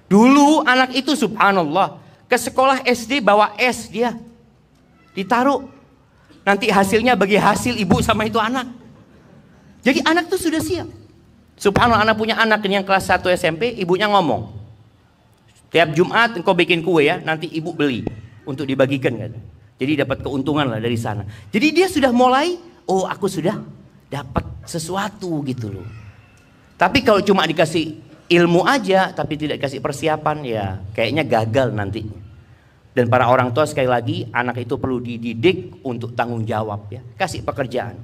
Dulu anak itu subhanallah ke sekolah SD bawa es dia ditaruh, nanti hasilnya bagi hasil ibu sama itu anak. Jadi anak itu sudah siap. Subhanallah, anak punya anak yang kelas 1 SMP, ibunya ngomong, tiap Jumat engkau bikin kue ya, nanti ibu beli untuk dibagikan kan. Jadi dapat keuntungan lah dari sana. Jadi dia sudah mulai, oh aku sudah dapat sesuatu gitu loh. Tapi kalau cuma dikasih ilmu aja tapi tidak dikasih persiapan ya kayaknya gagal nantinya. Dan para orang tua sekali lagi, anak itu perlu dididik untuk tanggung jawab ya. Kasih pekerjaan.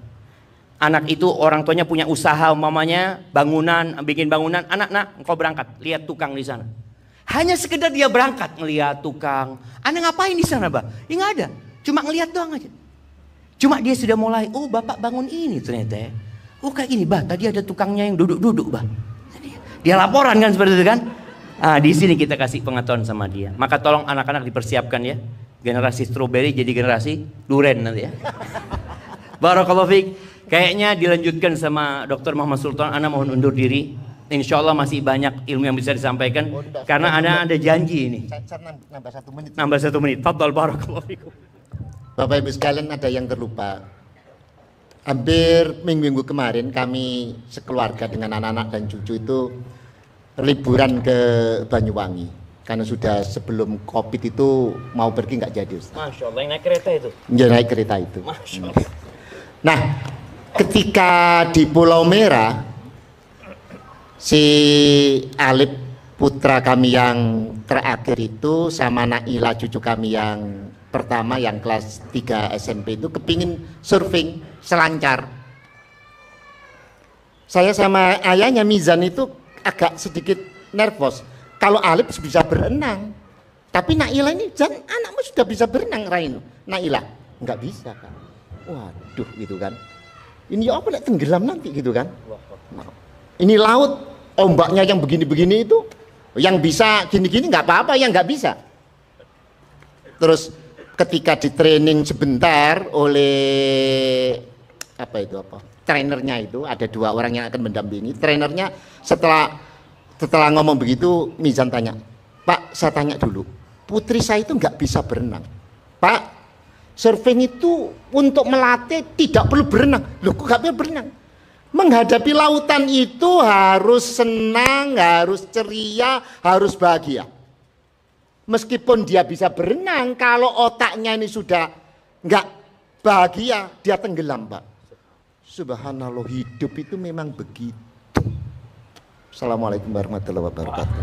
Anak itu orang tuanya punya usaha umpamanya bangunan, bikin bangunan, anak engkau berangkat, lihat tukang di sana. Hanya sekedar dia berangkat ngelihat tukang. Anda ngapain di sana, Bah? Ya nggak ada, cuma ngelihat doang aja. Cuma dia sudah mulai, oh bapak bangun ini ternyata ya. Oh kayak gini, Bah, tadi ada tukangnya yang duduk-duduk, Bah. Dia laporan kan seperti itu kan. Nah, di sini kita kasih pengetahuan sama dia. Maka tolong anak-anak dipersiapkan ya. Generasi stroberi jadi generasi duren nanti ya. Barakallahu fiik. Kayaknya dilanjutkan sama Dr. Muhammad Sultan. Ana mohon undur diri. Insya Allah masih banyak ilmu yang bisa disampaikan. Karena ada janji ini. Nambah 1 menit. Nambah 1 menit. Fadhal barakallahu fiikum. Bapak Ibu sekalian, ada yang terlupa. Hampir minggu-minggu kemarin kami sekeluarga dengan anak-anak dan cucu itu liburan ke Banyuwangi karena sudah sebelum Covid itu mau pergi nggak jadi, Ustaz. Masya Allah, yang naik kereta itu. Ya, naik kereta itu. Masya Allah. Nah, ketika di Pulau Merah, si Alip putra kami yang terakhir itu sama Naila cucu kami yang pertama yang kelas 3 SMP itu kepingin surfing selancar. Saya sama ayahnya Mizan itu agak sedikit nervous. Kalau Alip bisa berenang, tapi Naila ini, Jan, anakmu sudah bisa berenang, Rain. Naila nggak bisa kan. Waduh gitu kan. Ini apa nek tenggelam nanti gitu kan. Nah, ini laut, ombaknya yang begini-begini itu, yang bisa gini-gini nggak apa-apa, yang nggak bisa. Terus ketika di training sebentar oleh trainernya itu, ada 2 orang yang akan mendampingi. Trainernya setelah ngomong begitu, Mizan tanya, Pak, saya tanya dulu, putri saya itu nggak bisa berenang. Pak, surfing itu untuk melatih tidak perlu berenang. Loh, kok nggak perlu berenang? Menghadapi lautan itu harus senang, harus ceria, harus bahagia. Meskipun dia bisa berenang, kalau otaknya ini sudah nggak bahagia, dia tenggelam, Pak. Subhanallah, hidup itu memang begitu. Assalamualaikum warahmatullahi wabarakatuh.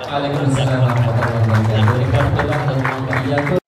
Waalaikumsalam warahmatullahi wabarakatuh.